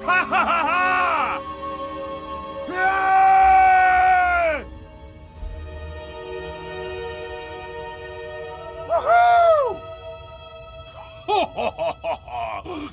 하하하하! 으아! 우후! 호호호호호!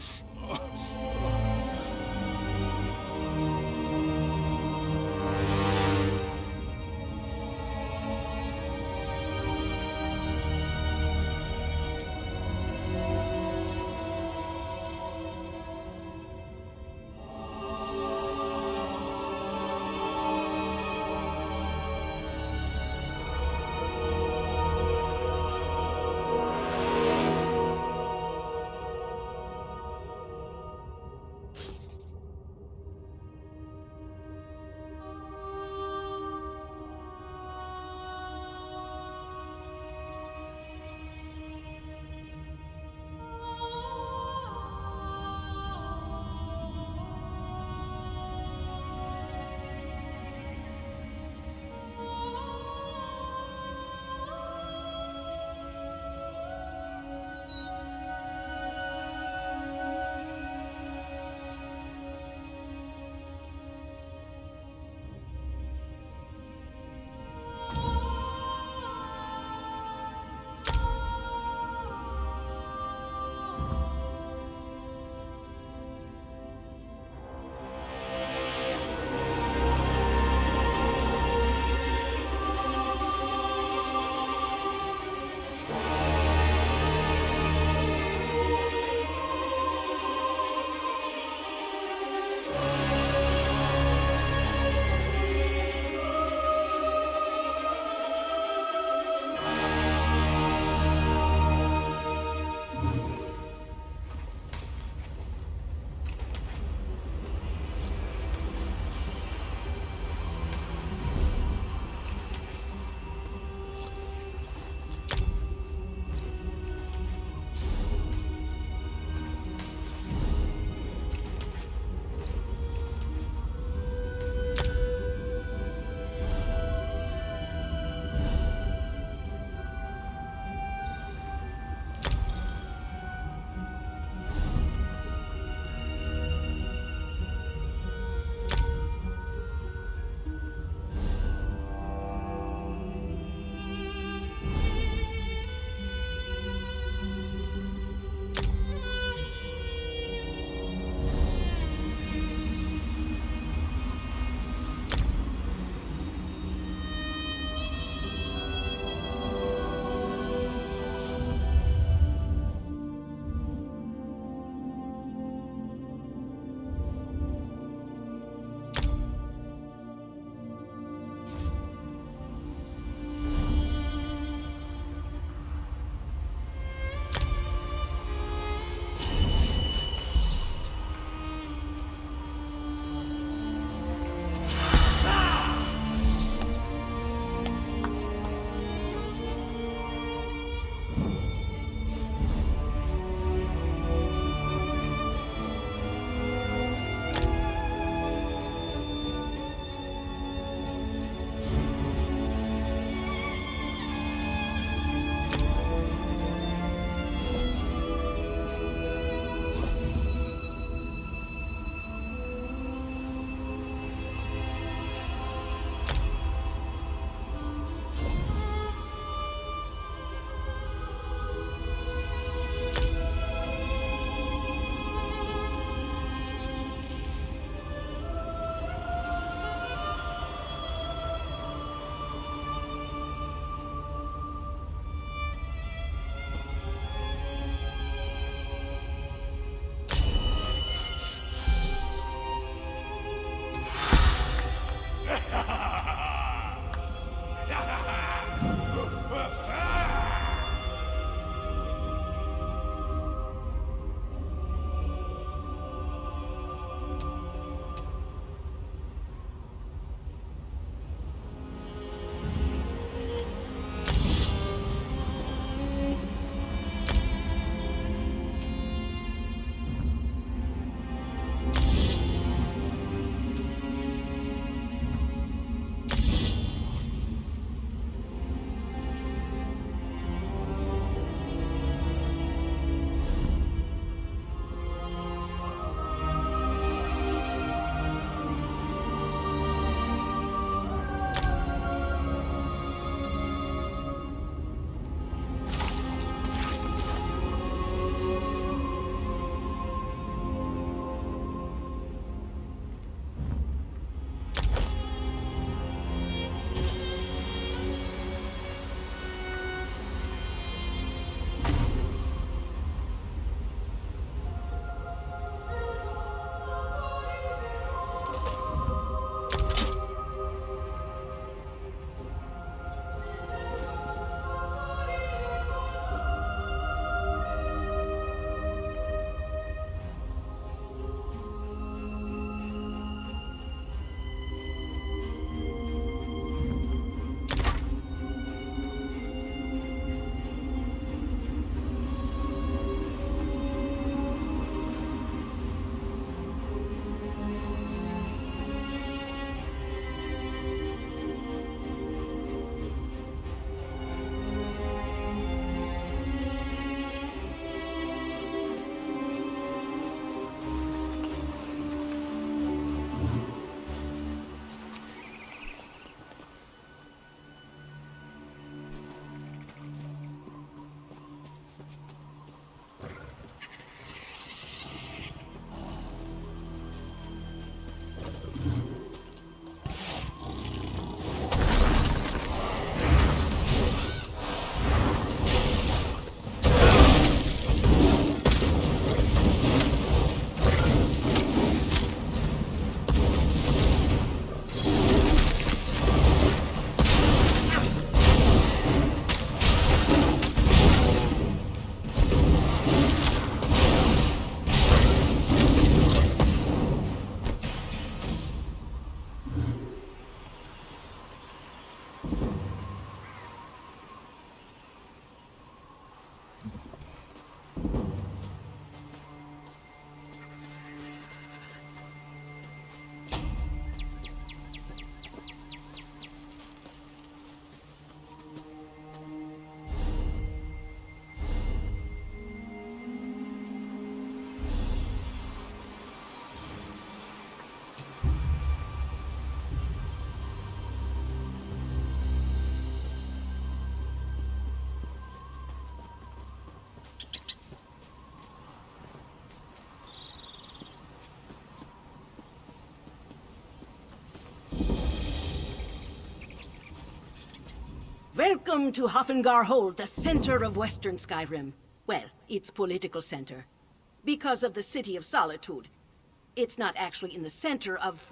Welcome to Hofengar Hold, the center of Western Skyrim. Well, its political center. Because of the City of Solitude. It's not actually in the center of,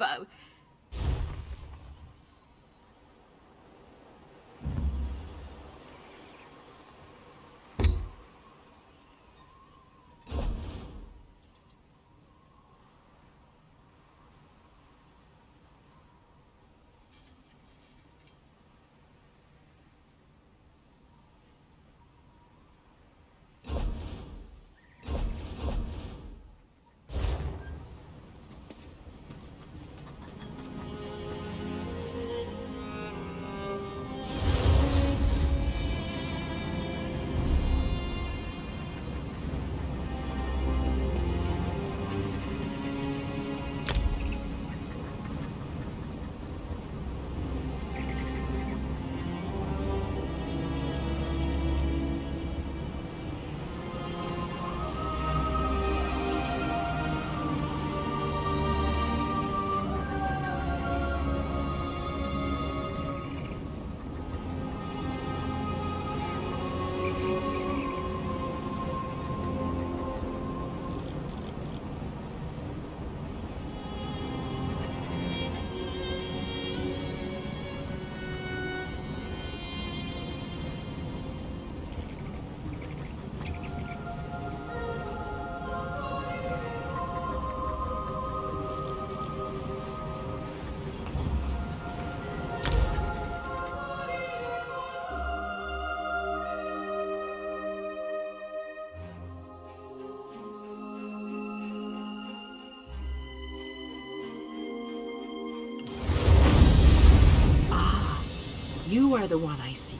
You are the one I seek.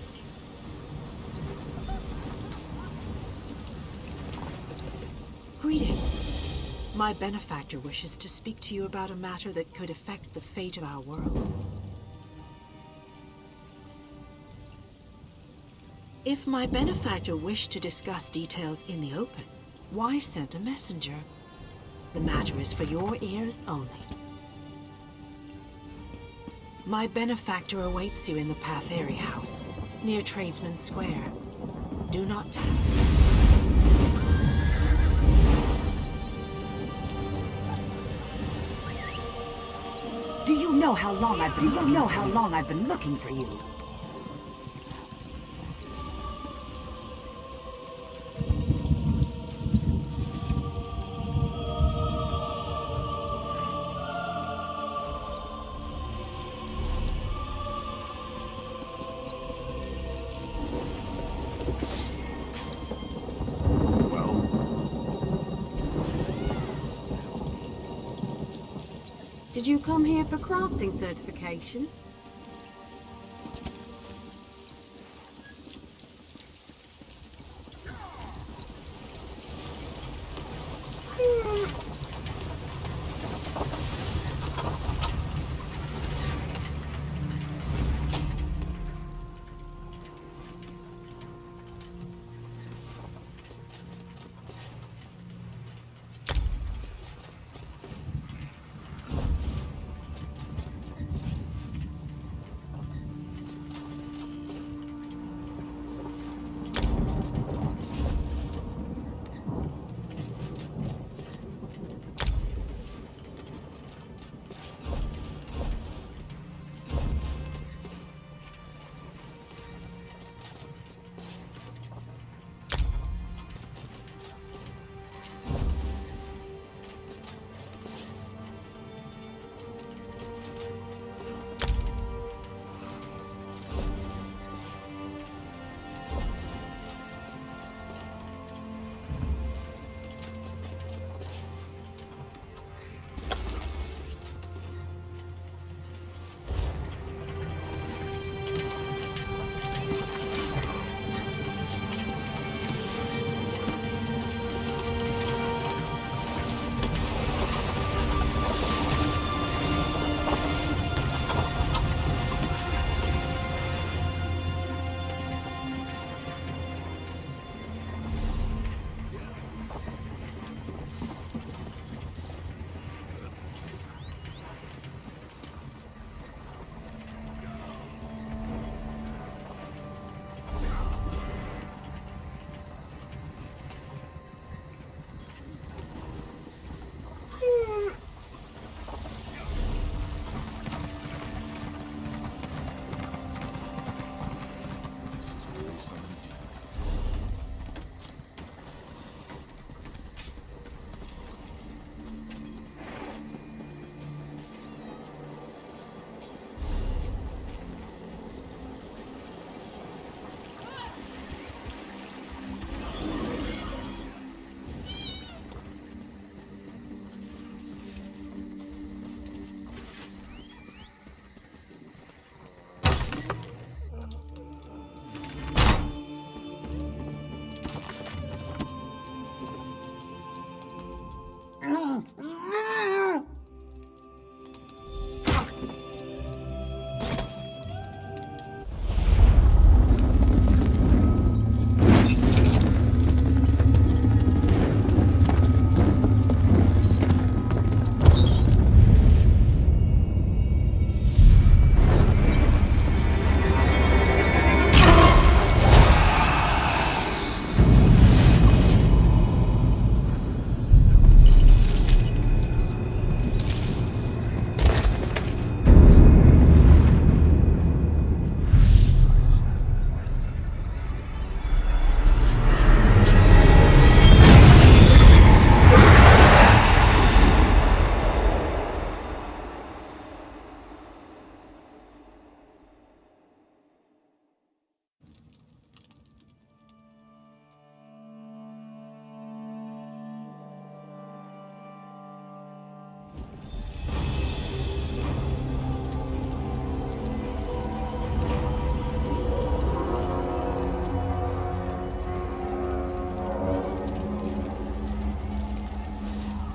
Greetings. My benefactor wishes to speak to you about a matter that could affect the fate of our world. If my benefactor wished to discuss details in the open, why send a messenger? The matter is for your ears only. My benefactor awaits you in the Patheri House, near Tradesman Square. Do not tell. Do you know how long I've been looking for you? Did you come here for crafting certification?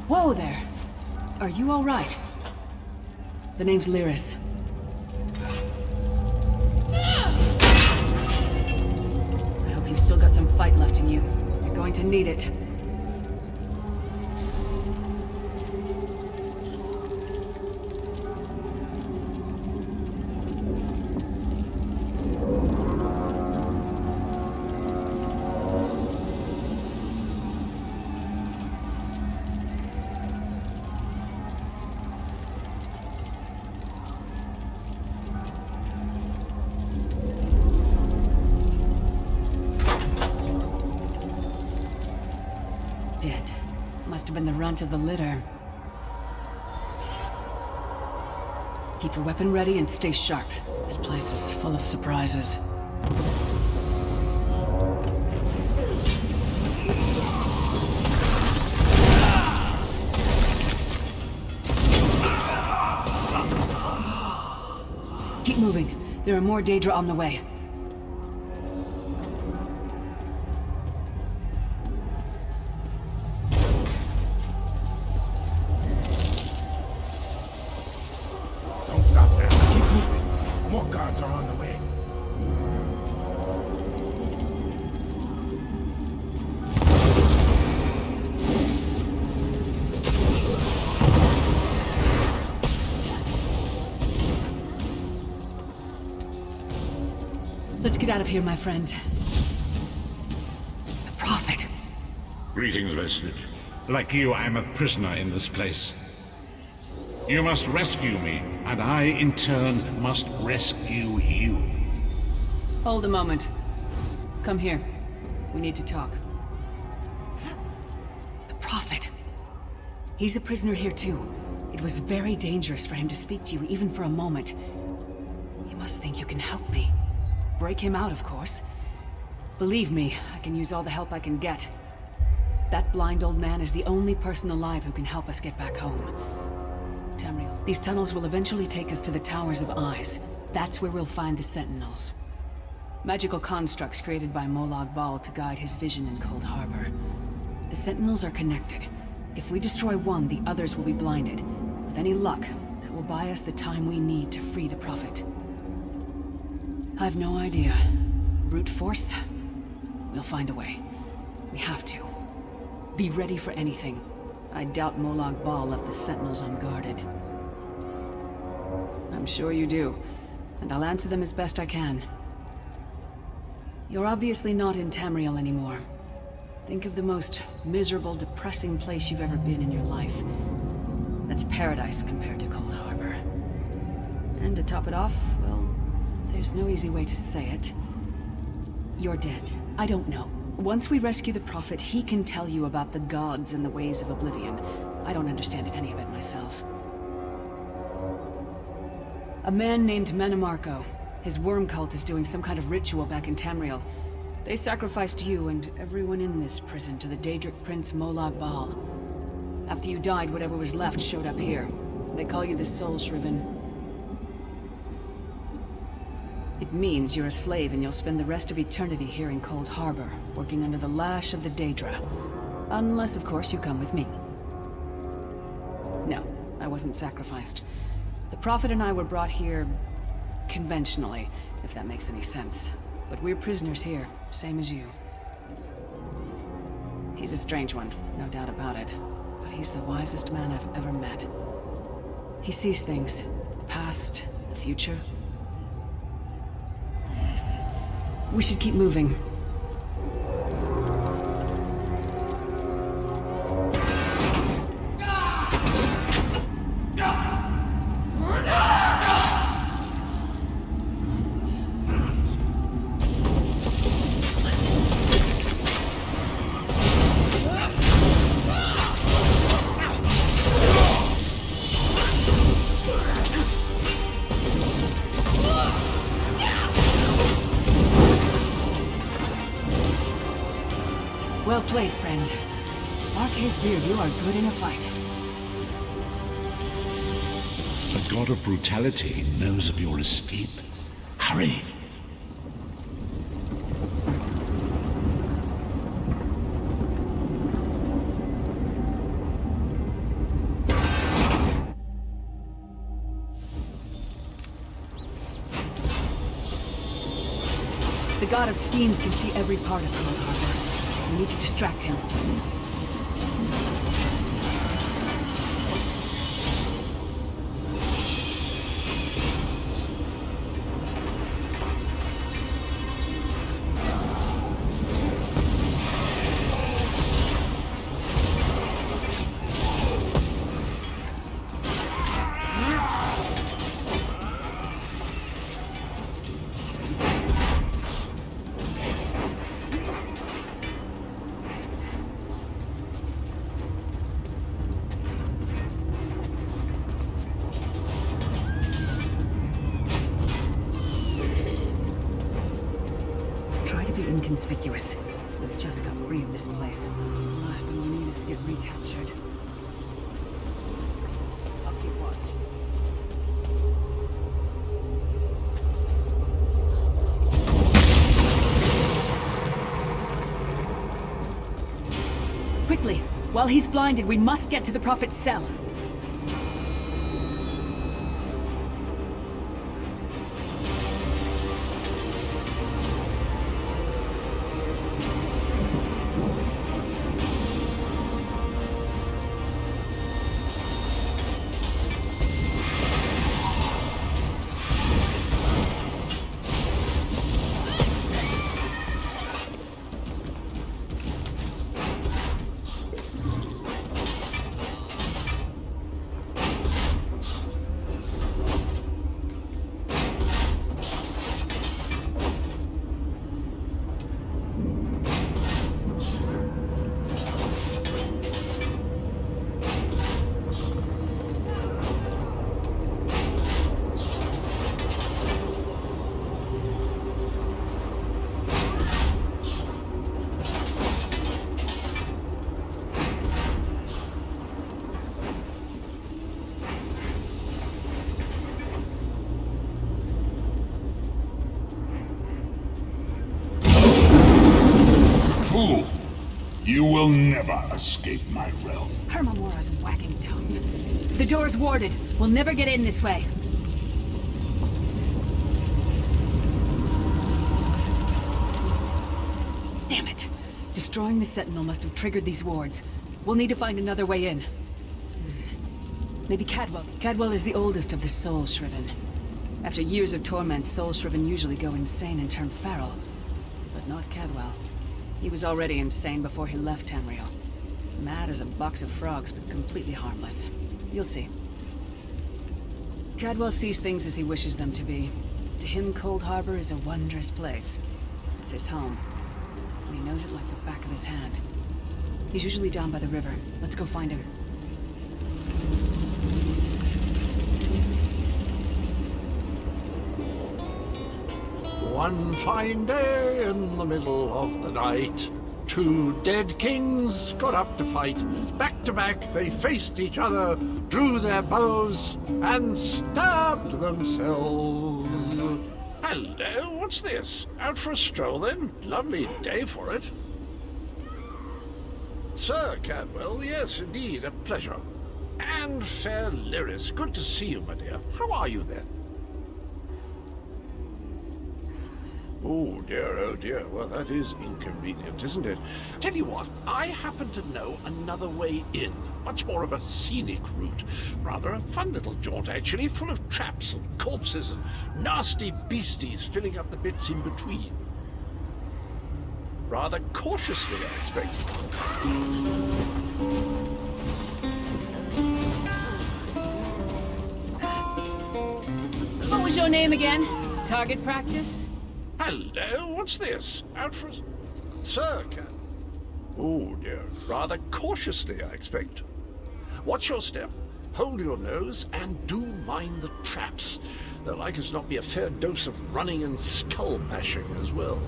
Whoa there! Are you alright? The name's Lyris. I hope you've still got some fight left in you. You're going to need it. Dead. Must have been the runt of the litter. Keep your weapon ready and stay sharp. This place is full of surprises. Keep moving. There are more Daedra on the way. Don't stop there. Keep moving. More guards are on the way. Let's get out of here, my friend. The Prophet. Greetings, Vestige. Like you, I'm a prisoner in this place. You must rescue me, and I, in turn, must rescue you. Hold a moment. Come here. We need to talk. The Prophet. He's a prisoner here too. It was very dangerous for him to speak to you, even for a moment. You must think you can help me. Break him out, of course. Believe me, I can use all the help I can get. That blind old man is the only person alive who can help us get back home. Tamriel, these tunnels will eventually take us to the Towers of Eyes. That's where we'll find the Sentinels. Magical constructs created by Molag Bal to guide his vision in Cold Harbor. The Sentinels are connected. If we destroy one, the others will be blinded. With any luck, that will buy us the time we need to free the Prophet. I've no idea. Brute force? We'll find a way. We have to. Be ready for anything. I doubt Molag Bal left the Sentinels unguarded. I'm sure you do, and I'll answer them as best I can. You're obviously not in Tamriel anymore. Think of the most miserable, depressing place you've ever been in your life. That's paradise compared to Cold Harbor. And to top it off, well, there's no easy way to say it. You're dead. I don't know. Once we rescue the Prophet, he can tell you about the gods and the ways of oblivion. I don't understand any of it myself. A man named Manamarco. His worm cult is doing some kind of ritual back in Tamriel. They sacrificed you and everyone in this prison to the Daedric Prince Molag Bal. After you died, whatever was left showed up here. They call you the Soul Shriven. It means you're a slave and you'll spend the rest of eternity here in Cold Harbor, working under the lash of the Daedra. Unless, of course, you come with me. No, I wasn't sacrificed. The Prophet and I were brought here conventionally, if that makes any sense. But we're prisoners here, same as you. He's a strange one, no doubt about it. But he's the wisest man I've ever met. He sees things, the past, the future. We should keep moving. Well played, friend. Marquez Beard, you are good in a fight. The god of brutality knows of your escape. Hurry! The god of schemes can see every part of Cold Harbor. We need to distract him. Inconspicuous. We just got free of this place. Last thing we need is to get recaptured. I'll keep watch. Quickly! While he's blinded, we must get to the Prophet's cell. You will never escape my realm. Hermamora's wagging tongue. The door's warded. We'll never get in this way. Damn it. Destroying the Sentinel must have triggered these wards. We'll need to find another way in. Maybe Cadwell. Cadwell is the oldest of the Soul Shriven. After years of torment, Soul Shriven usually go insane and turn feral. But not Cadwell. He was already insane before he left Tamriel. Mad as a box of frogs, but completely harmless. You'll see. Cadwell sees things as he wishes them to be. To him, Cold Harbor is a wondrous place. It's his home. And he knows it like the back of his hand. He's usually down by the river. Let's go find him. One fine day in the middle of the night, two dead kings got up to fight. Back to back they faced each other, drew their bows, and stabbed themselves. Hello, what's this? Out for a stroll then? Lovely day for it. Sir Cadwell, yes, indeed, a pleasure. And fair Lyris, good to see you, my dear. How are you then? Oh dear, well that is inconvenient, isn't it? Tell you what, I happen to know another way in. Much more of a scenic route. Rather a fun little jaunt, actually, full of traps and corpses and nasty beasties filling up the bits in between. Rather cautiously, I expect. What was your name again? Target practice? Hello, what's this? Out for a... Sir, can... Oh dear, rather cautiously, I expect. Watch your step, hold your nose, and do mind the traps. There'll like as not be a fair dose of running and skull bashing as well.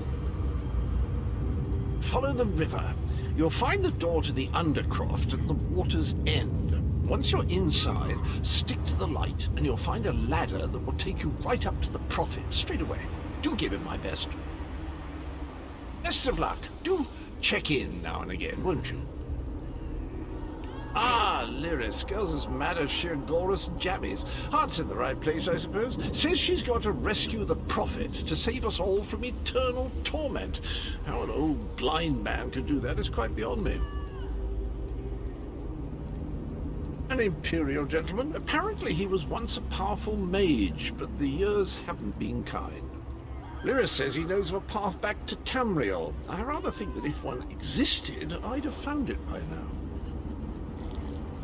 Follow the river. You'll find the door to the Undercroft at the water's end. Once you're inside, stick to the light, and you'll find a ladder that will take you right up to the Prophet straight away. Do give him my best. Best of luck. Do check in now and again, won't you? Ah, Lyris, girl's as mad as sheer Gorus jammies. Heart's in the right place, I suppose. Says she's got to rescue the Prophet to save us all from eternal torment. How an old blind man could do that is quite beyond me. An Imperial gentleman. Apparently he was once a powerful mage, but the years haven't been kind. Lyris says he knows of a path back to Tamriel. I rather think that if one existed, I'd have found it by now.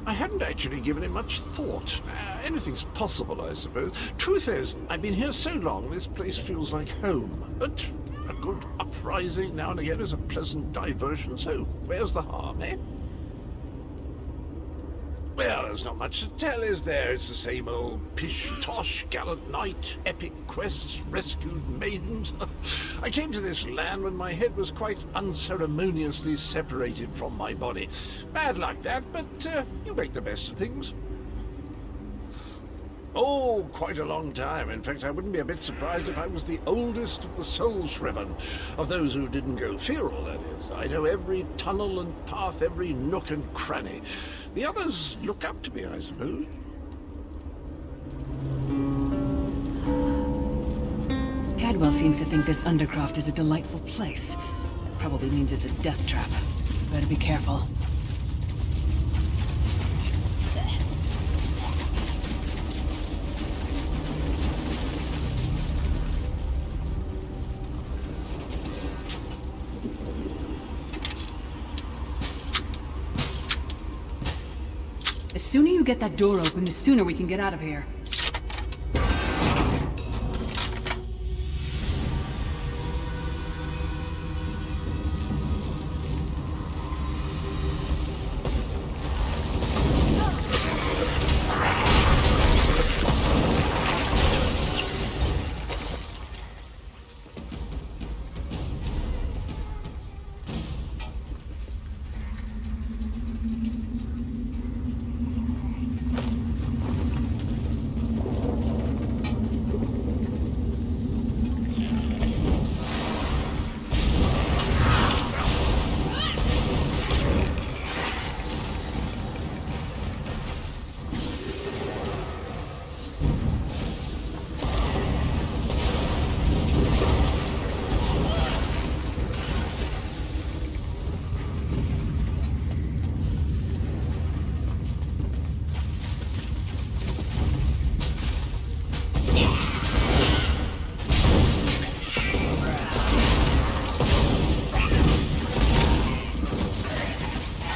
I hadn't actually given it much thought. Anything's possible, I suppose. Truth is, I've been here so long, this place feels like home. But a good uprising now and again is a pleasant diversion, so where's the harm, eh? Well, there's not much to tell, is there? It's the same old pish-tosh, gallant knight, epic quests, rescued maidens. I came to this land when my head was quite unceremoniously separated from my body. Bad luck, that, but you make the best of things. Oh, quite a long time. In fact, I wouldn't be a bit surprised if I was the oldest of the soul-shriven, of those who didn't go feral, that is. I know every tunnel and path, every nook and cranny. The others look up to me, I suppose. Cadwell seems to think this Undercroft is a delightful place. That probably means it's a death trap. Better be careful. The sooner you get that door open, the sooner we can get out of here.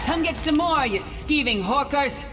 Come get some more, you skeeving hawkers!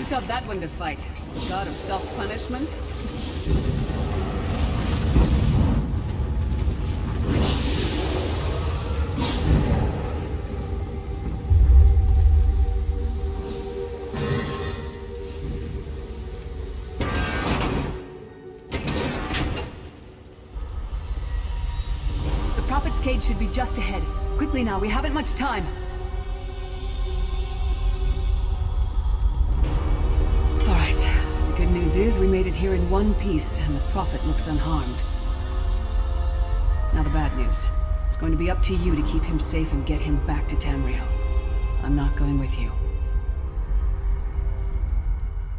taught that one to fight? God of self-punishment? The Prophet's cage should be just ahead. Quickly now, we haven't much time. Good news is we made it here in one piece, and the Prophet looks unharmed. Now the bad news. It's going to be up to you to keep him safe and get him back to Tamriel. I'm not going with you.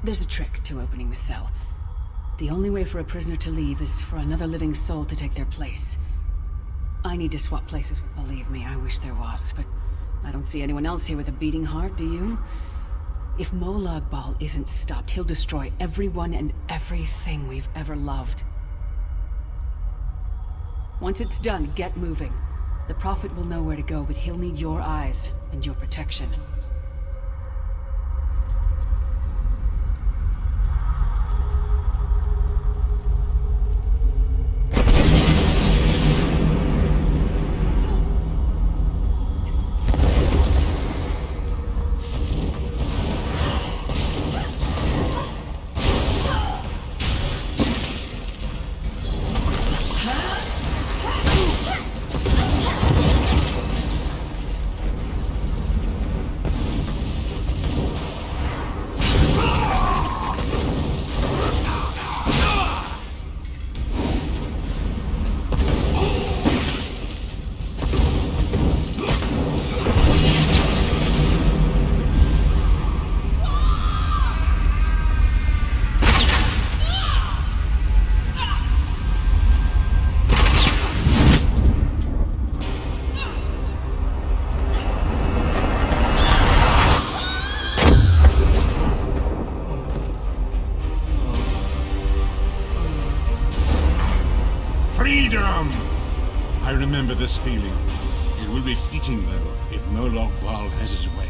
There's a trick to opening the cell. The only way for a prisoner to leave is for another living soul to take their place. I need to swap places. Believe me, I wish there was, but I don't see anyone else here with a beating heart, do you? If Molag Bal isn't stopped, he'll destroy everyone and everything we've ever loved. Once it's done, get moving. The Prophet will know where to go, but he'll need your eyes and your protection. Freedom! I remember this feeling. It will be fleeting, though, if Molag Bal has his way.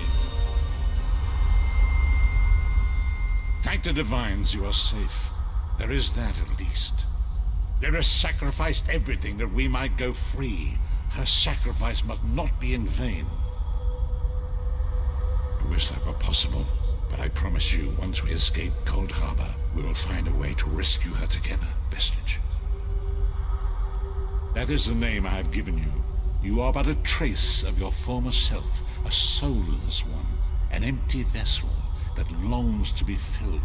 Thank the Divines you are safe. There is that, at least. Lyra sacrificed everything that we might go free. Her sacrifice must not be in vain. I wish that were possible, but I promise you, once we escape Cold Harbor, we will find a way to rescue her together, Vestige. That is the name I have given you. You are but a trace of your former self, a soulless one, an empty vessel that longs to be filled.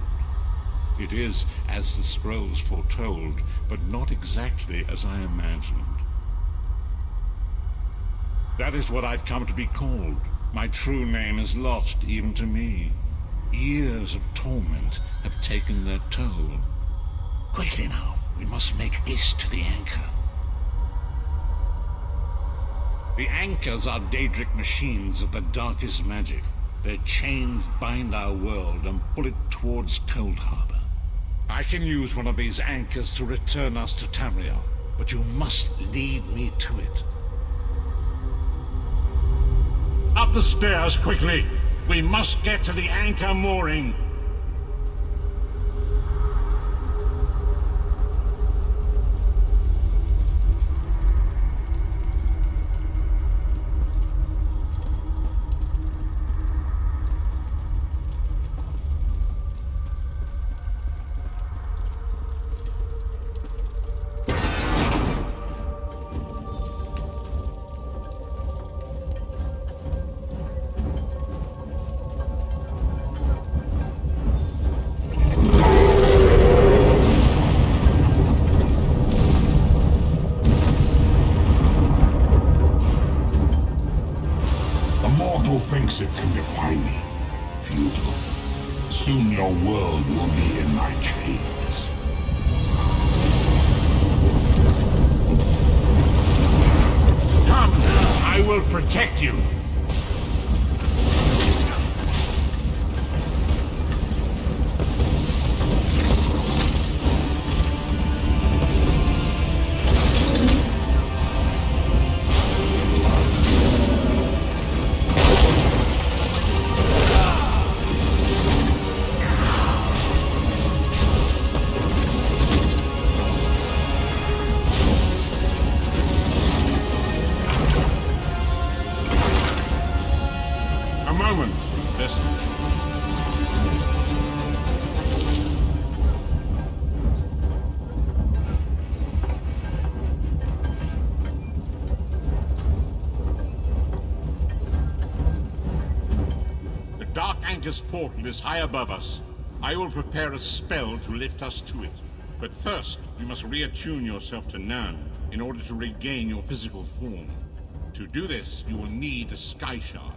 It is as the scrolls foretold, but not exactly as I imagined. That is what I've come to be called. My true name is lost even to me. Years of torment have taken their toll. Quickly now, we must make haste to the anchor. The anchors are Daedric machines of the darkest magic. Their chains bind our world and pull it towards Cold Harbor. I can use one of these anchors to return us to Tamriel, but you must lead me to it. Up the stairs, quickly! We must get to the anchor mooring! Thinks it can defy me. Futile. Soon your world will be in my chains. Come! I will protect you! Maker's portal is high above us. I will prepare a spell to lift us to it. But first, you must reattune yourself to Nan in order to regain your physical form. To do this, you will need a sky shard.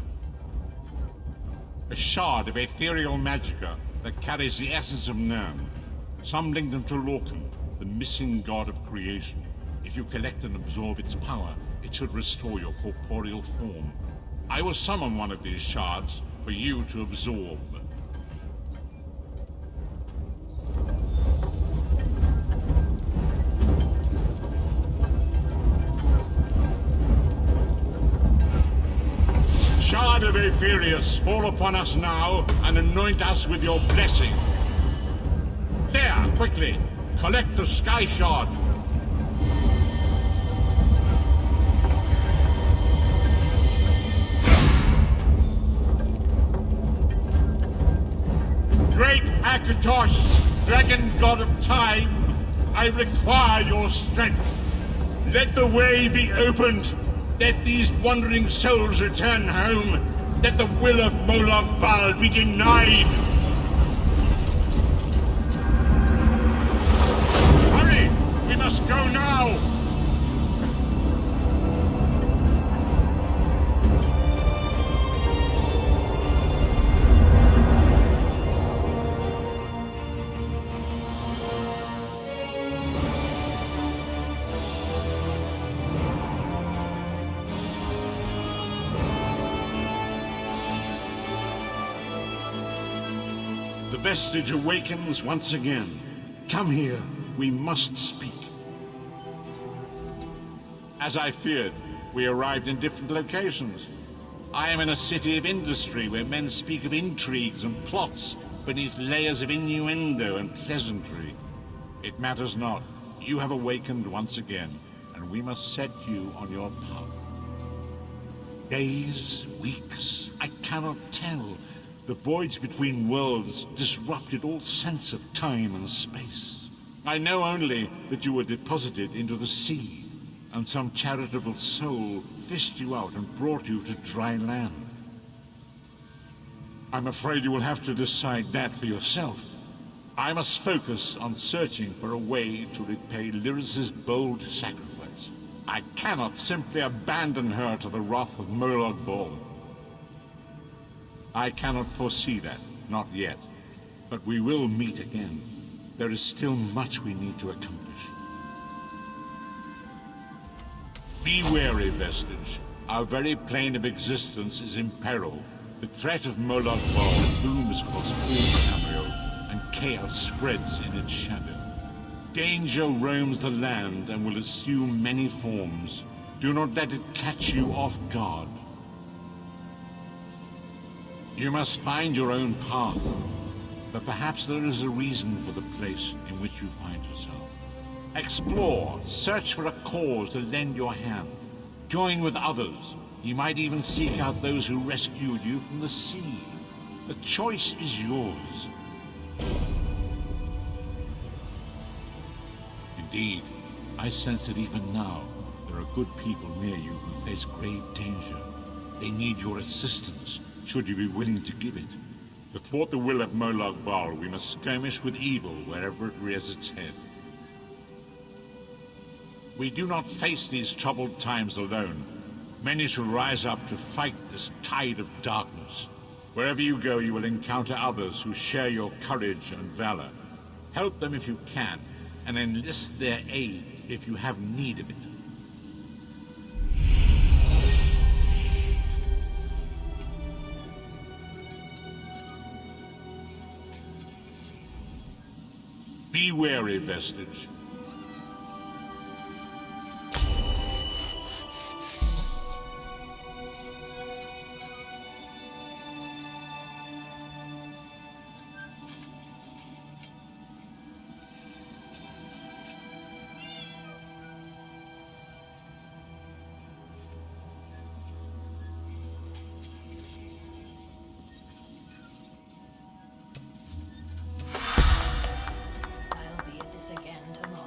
A shard of ethereal magicka that carries the essence of Nan. Some link them to Lorcan, the missing god of creation. If you collect and absorb its power, it should restore your corporeal form. I will summon one of these shards for you to absorb. Shard of Aetherius, fall upon us now and anoint us with your blessing. There, quickly, collect the sky shard. Great Akatosh, dragon god of time, I require your strength. Let the way be opened. Let these wandering souls return home. Let the will of Moloch Baal be denied. Hurry! We must go now! The vestige awakens once again. Come here, we must speak. As I feared, we arrived in different locations. I am in a city of industry where men speak of intrigues and plots beneath layers of innuendo and pleasantry. It matters not. You have awakened once again, and we must set you on your path. Days, weeks, I cannot tell. The voids between worlds disrupted all sense of time and space. I know only that you were deposited into the sea, and some charitable soul fished you out and brought you to dry land. I'm afraid you will have to decide that for yourself. I must focus on searching for a way to repay Lyris's bold sacrifice. I cannot simply abandon her to the wrath of Moloch Baal. I cannot foresee that, not yet. But we will meet again. There is still much we need to accomplish. Be wary, Vestige. Our very plane of existence is in peril. The threat of Moloch Baal looms across all Tamriel, and chaos spreads in its shadow. Danger roams the land and will assume many forms. Do not let it catch you off guard. You must find your own path, but perhaps there is a reason for the place in which you find yourself. Explore, search for a cause to lend your hand. Join with others. You might even seek out those who rescued you from the sea. The choice is yours. Indeed, I sense that even now, there are good people near you who face grave danger. They need your assistance, should you be willing to give it. To thwart the will of Moloch Baal, we must skirmish with evil wherever it rears its head. We do not face these troubled times alone. Many shall rise up to fight this tide of darkness. Wherever you go, you will encounter others who share your courage and valor. Help them if you can, and enlist their aid if you have need of it. Be wary, Vestige. I'll be at this again tomorrow.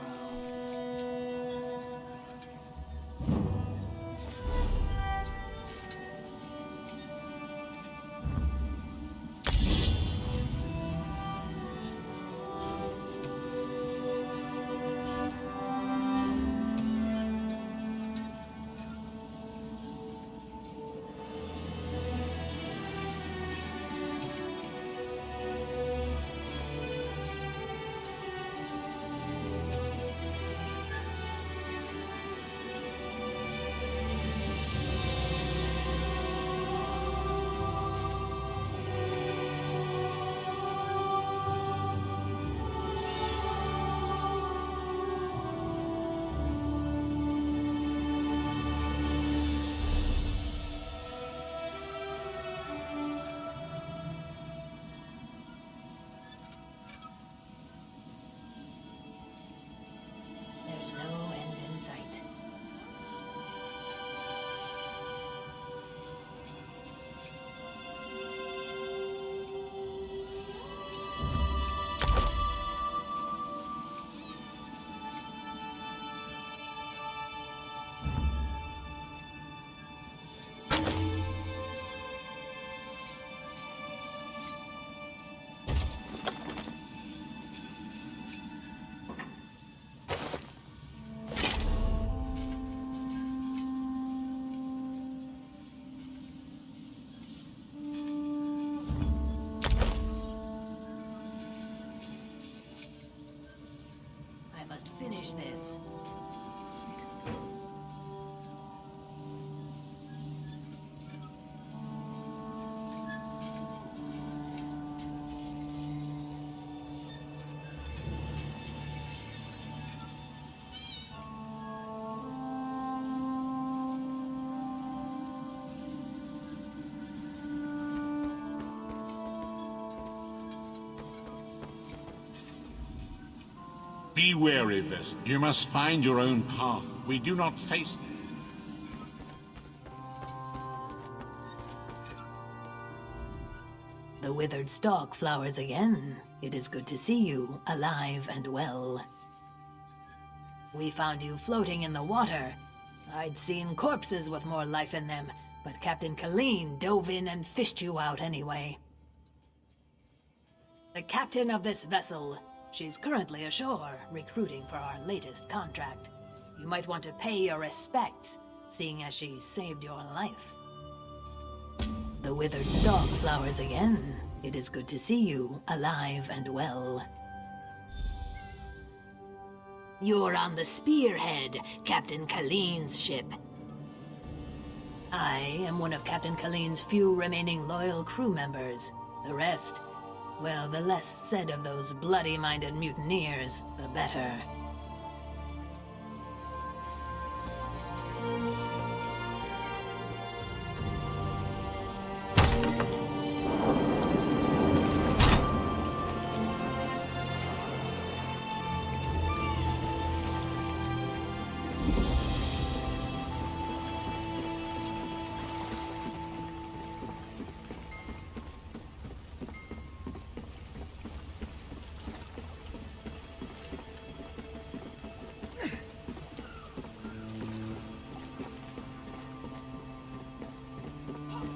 must finish this. Be wary, vessel. You must find your own path. We do not face it. The withered stalk flowers again. It is good to see you, alive and well. We found you floating in the water. I'd seen corpses with more life in them, but Captain Colleen dove in and fished you out anyway. The captain of this vessel. She's currently ashore, recruiting for our latest contract. You might want to pay your respects, seeing as she saved your life. The withered stalk flowers again. It is good to see you, alive and well. You're on the Spearhead, Captain Colleen's ship. I am one of Captain Colleen's few remaining loyal crew members. The rest, well, the less said of those bloody-minded mutineers, the better.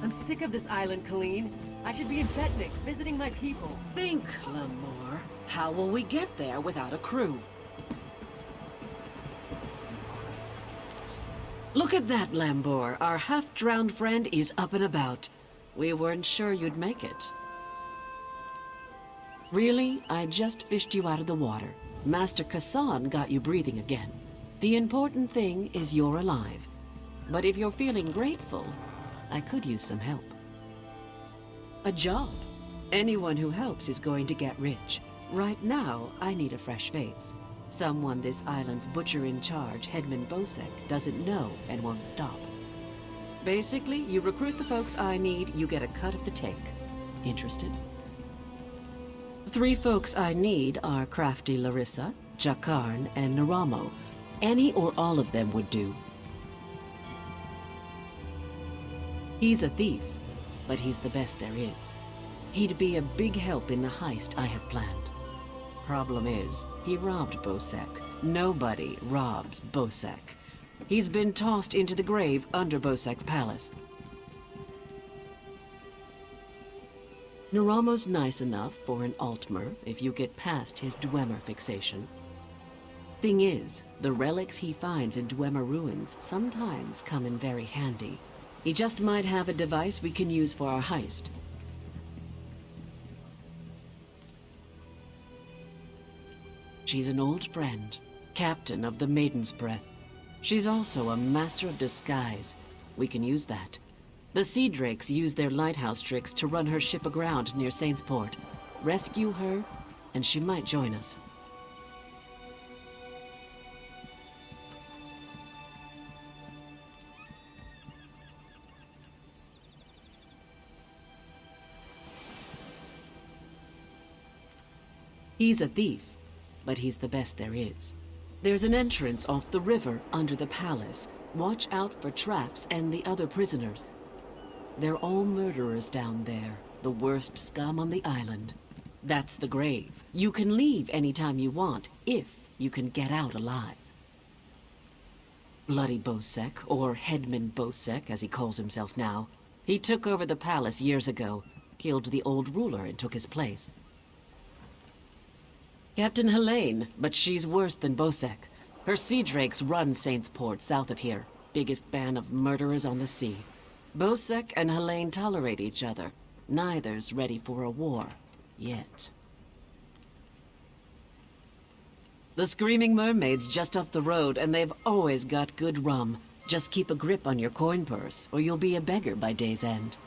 I'm sick of this island, Colleen. I should be in Betnik, visiting my people. Think, Lemore. How will we get there without a crew? Look at that, Lambor. Our half-drowned friend is up and about. We weren't sure you'd make it. Really? I just fished you out of the water. Master Kassan got you breathing again. The important thing is you're alive. But if you're feeling grateful, I could use some help. A job. Anyone who helps is going to get rich. Right now, I need a fresh face. Someone this island's butcher-in-charge, Headman Bosek, doesn't know and won't stop. Basically, you recruit the folks I need, you get a cut of the take. Interested? 3 folks I need are Crafty Larissa, Jakarn, and Naramo. Any or all of them would do. He's a thief, but he's the best there is. He'd be a big help in the heist I have planned. Problem is, he robbed Bosek. Nobody robs Bosek. He's been tossed into the grave under Bosek's palace. Naramo's nice enough for an Altmer if you get past his Dwemer fixation. Thing is, the relics he finds in Dwemer ruins sometimes come in very handy. He just might have a device we can use for our heist. She's an old friend, captain of the Maiden's Breath. She's also a master of disguise. We can use that. The Sea Drakes use their lighthouse tricks to run her ship aground near Saintsport. Rescue her, and she might join us. He's a thief, but he's the best there is. There's an entrance off the river under the palace. Watch out for traps and the other prisoners. They're all murderers down there, the worst scum on the island. That's the grave. You can leave anytime you want, if you can get out alive. Bloody Bosek, or Headman Bosek as he calls himself now. He took over the palace years ago, killed the old ruler and took his place. Captain Helene, but she's worse than Bosek. Her Sea Drakes run Saintsport south of here. Biggest band of murderers on the sea. Bosek and Helene tolerate each other. Neither's ready for a war. Yet. The Screaming Mermaid's just up the road, and they've always got good rum. Just keep a grip on your coin purse, or you'll be a beggar by day's end.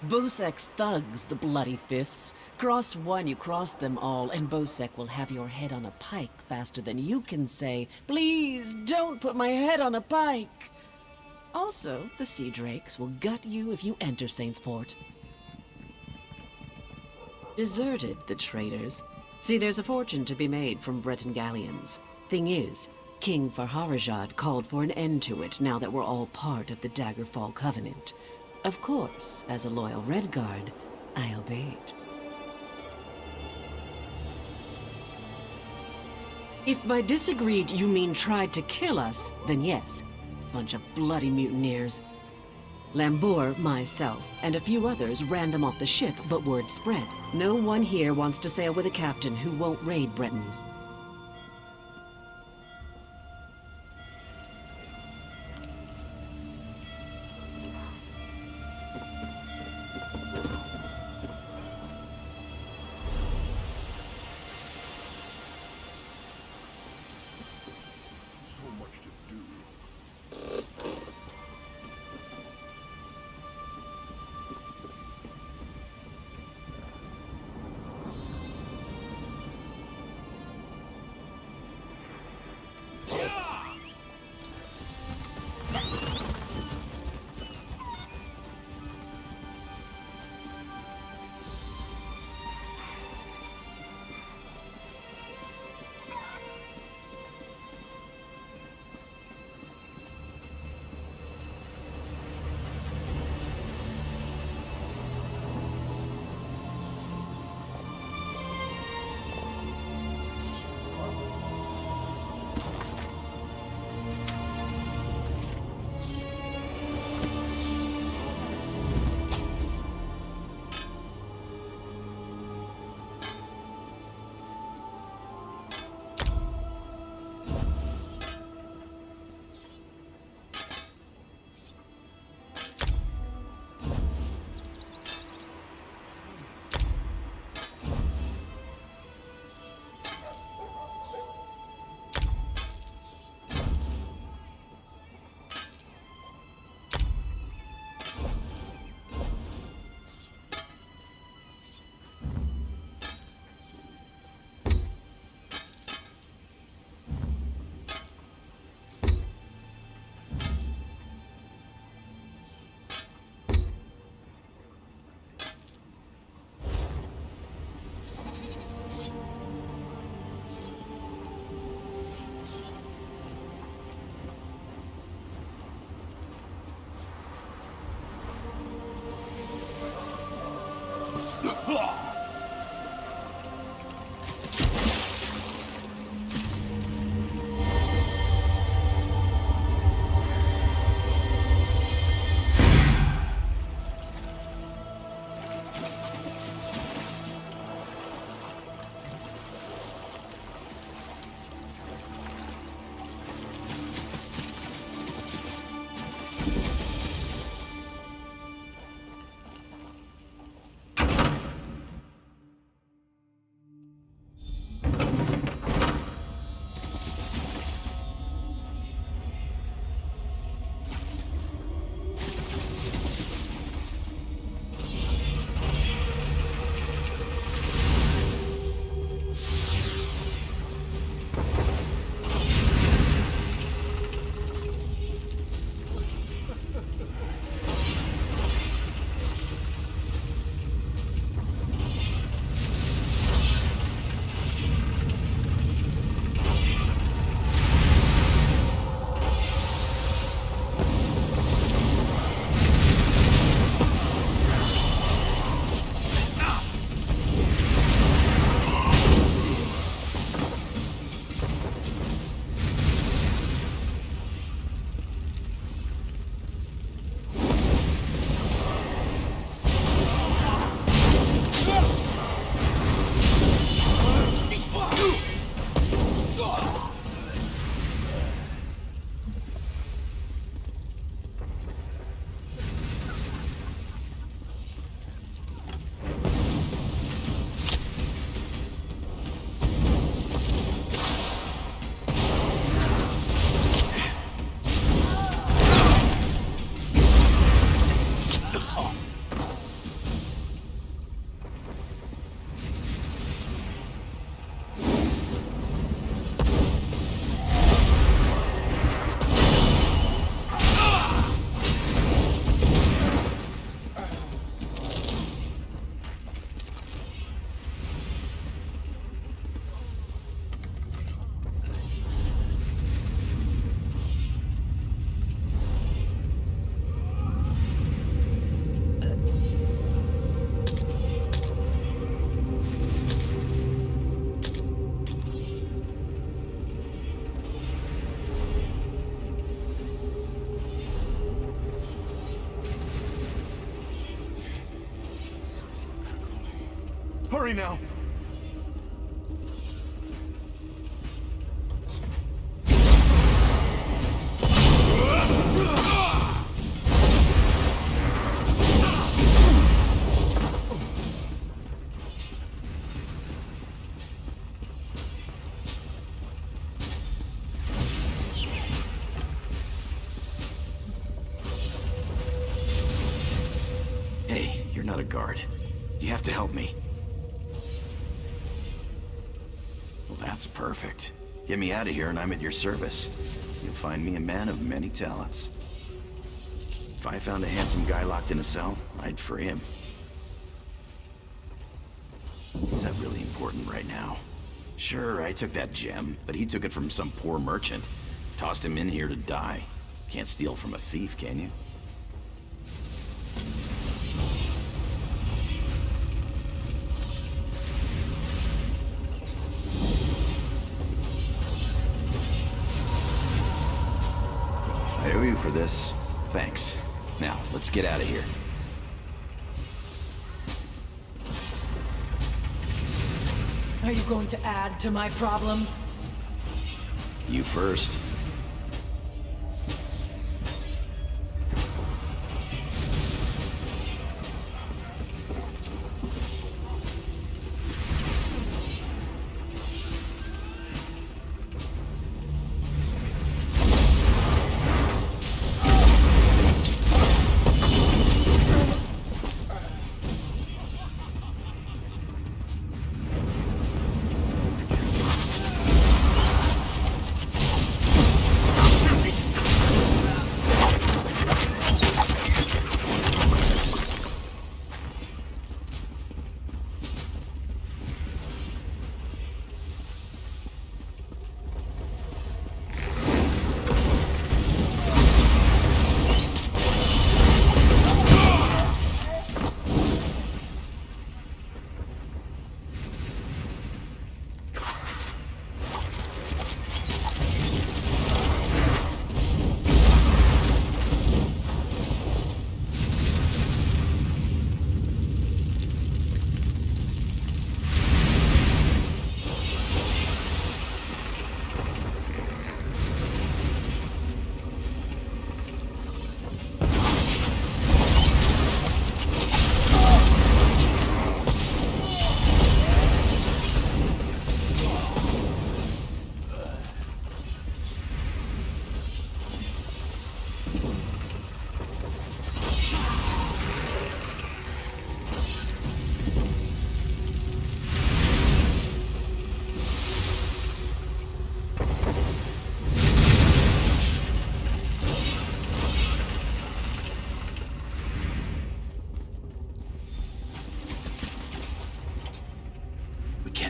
Bosek's thugs, the bloody fists. Cross one, you cross them all, and Bosek will have your head on a pike faster than you can say, "Please, don't put my head on a pike!" Also, the Sea Drakes will gut you if you enter Saintsport. Deserted, the traitors. See, there's a fortune to be made from Breton galleons. Thing is, King Farharajad called for an end to it now that we're all part of the Daggerfall Covenant. Of course, as a loyal Redguard, I obeyed. If by disagreed you mean tried to kill us, then yes. Bunch of bloody mutineers. Lambour, myself, and a few others ran them off the ship, but word spread. No one here wants to sail with a captain who won't raid Bretons. So much to do. Hurry now! Hey, you're not a guard. You have to help me. Well, that's perfect. Get me out of here and I'm at your service. You'll find me a man of many talents. If I found a handsome guy locked in a cell, I'd free him. Is that really important right now? Sure, I took that gem, but he took it from some poor merchant. Tossed him in here to die. Can't steal from a thief, can you? I owe you for this. Thanks. Now, let's get out of here. Are you going to add to my problems? You first.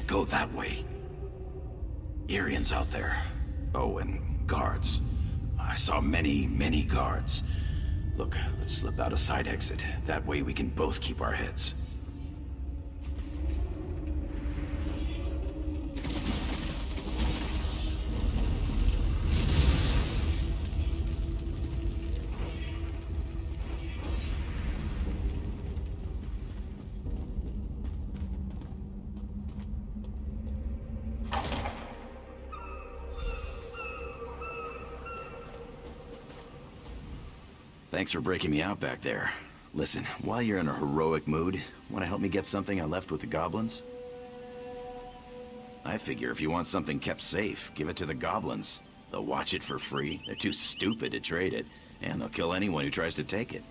Go that way. Arians out there. Oh, and guards. I saw many, many guards. Look, let's slip out a side exit. That way we can both keep our heads. Thanks for breaking me out back there. Listen, while you're in a heroic mood, want to help me get something I left with the goblins? I figure if you want something kept safe, give it to the goblins. They'll watch it for free, they're too stupid to trade it, and they'll kill anyone who tries to take it.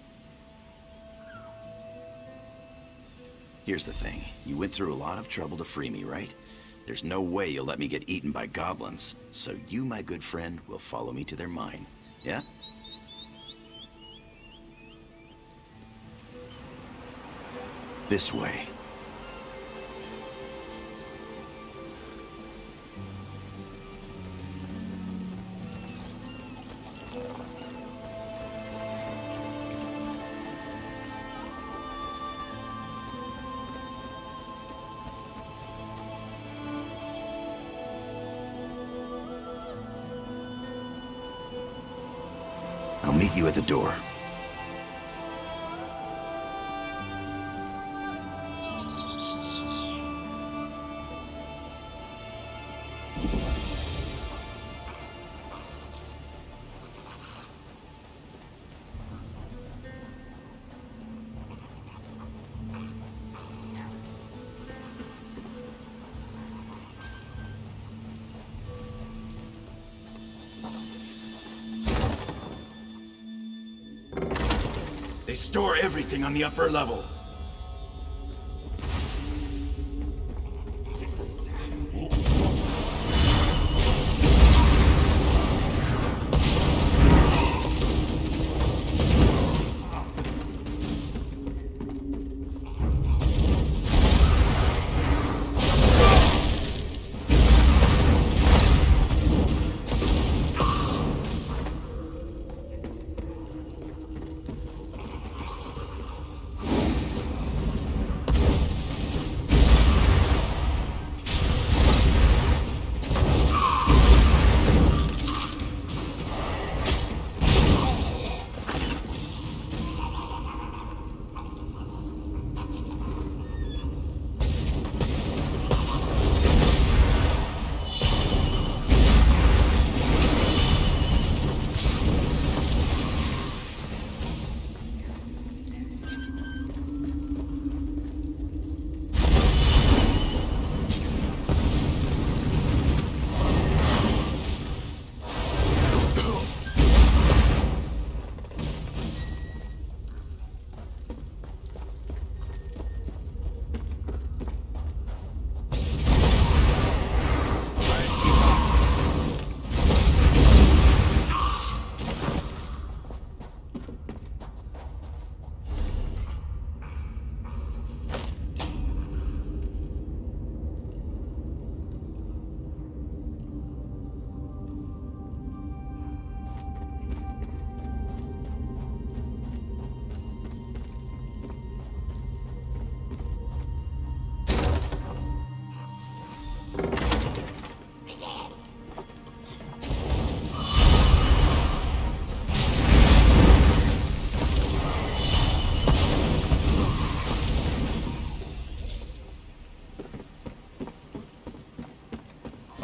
Here's the thing, you went through a lot of trouble to free me, right? There's no way you'll let me get eaten by goblins, so you, my good friend, will follow me to their mine, yeah? This way. I'll meet you at the door. store everything on the upper level.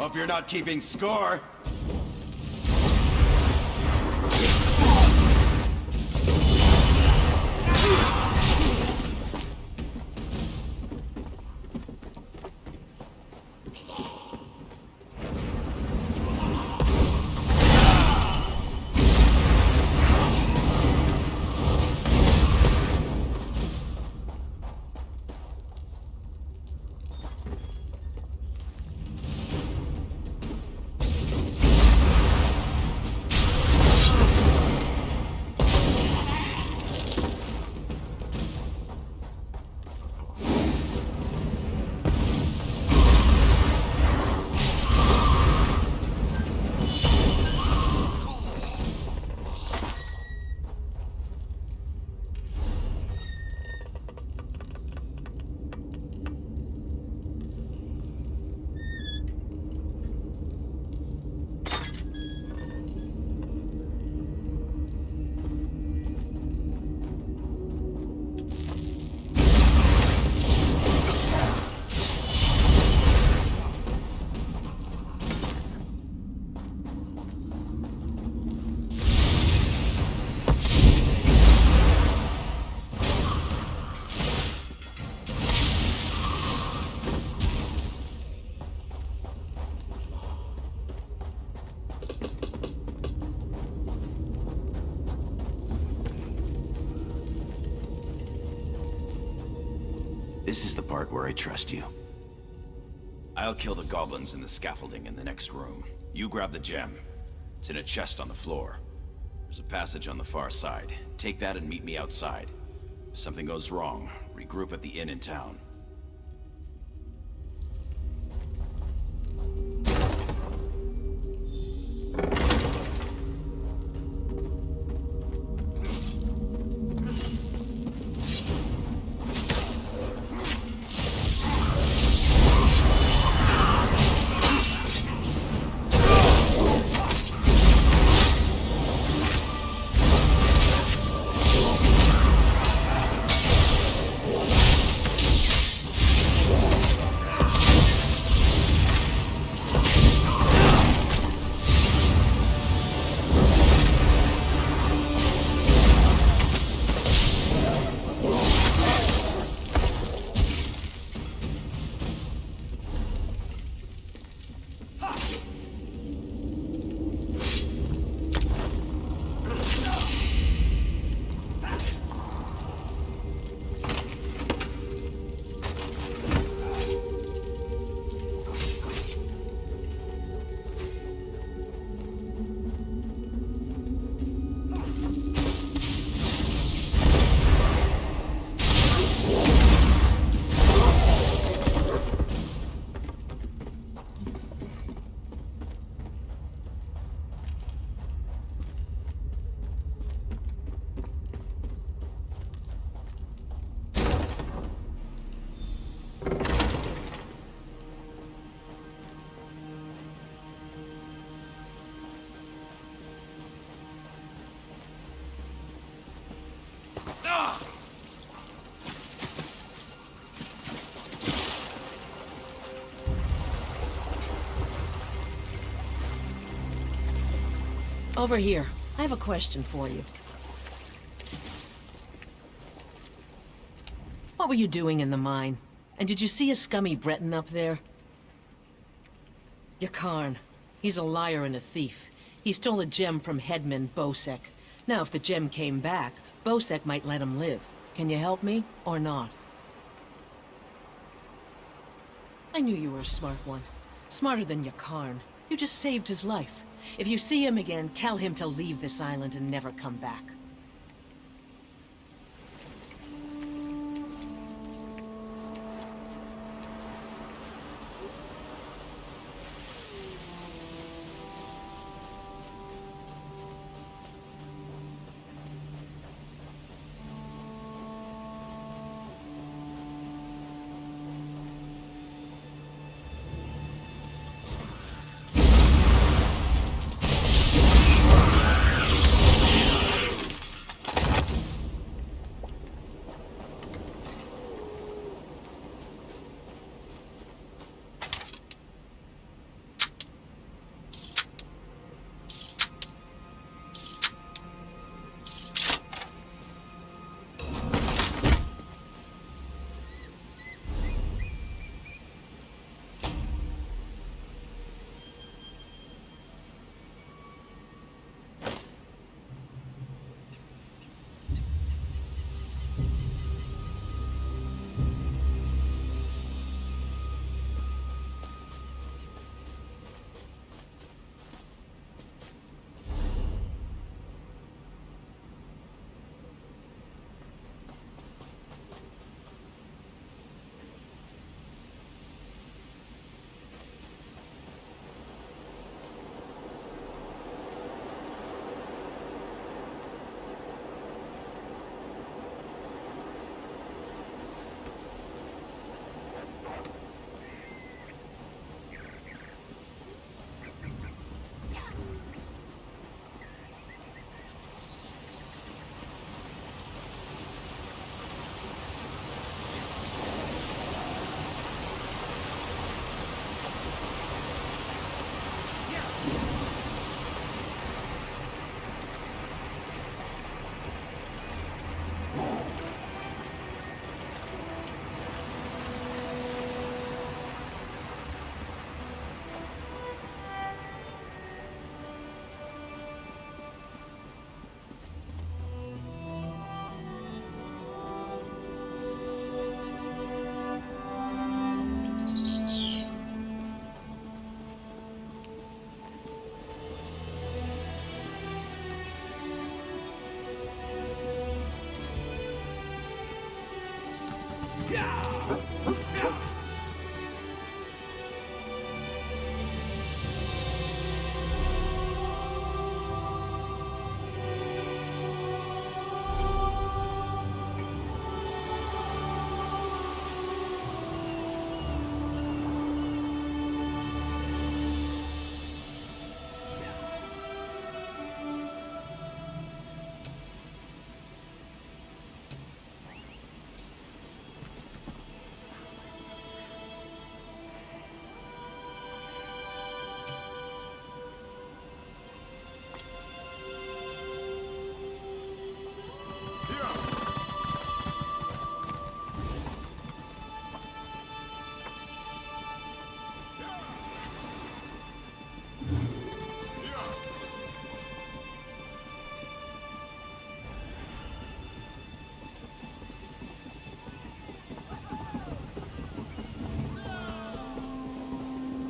Hope you're not keeping score. This is the part where I trust you. I'll kill the goblins in the scaffolding in the next room. You grab the gem. It's in a chest on the floor. There's a passage on the far side. Take that and meet me outside. If something goes wrong, regroup at the inn in town. Over here. I have a question for you. What were you doing in the mine? And did you see a scummy Breton up there? Yakarn. He's a liar and a thief. He stole a gem from headman Bosek. Now, if the gem came back, Bosek might let him live. Can you help me, or not? I knew you were a smart one. Smarter than Yakarn. You just saved his life. If you see him again, tell him to leave this island and never come back.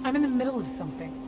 I'm in the middle of something.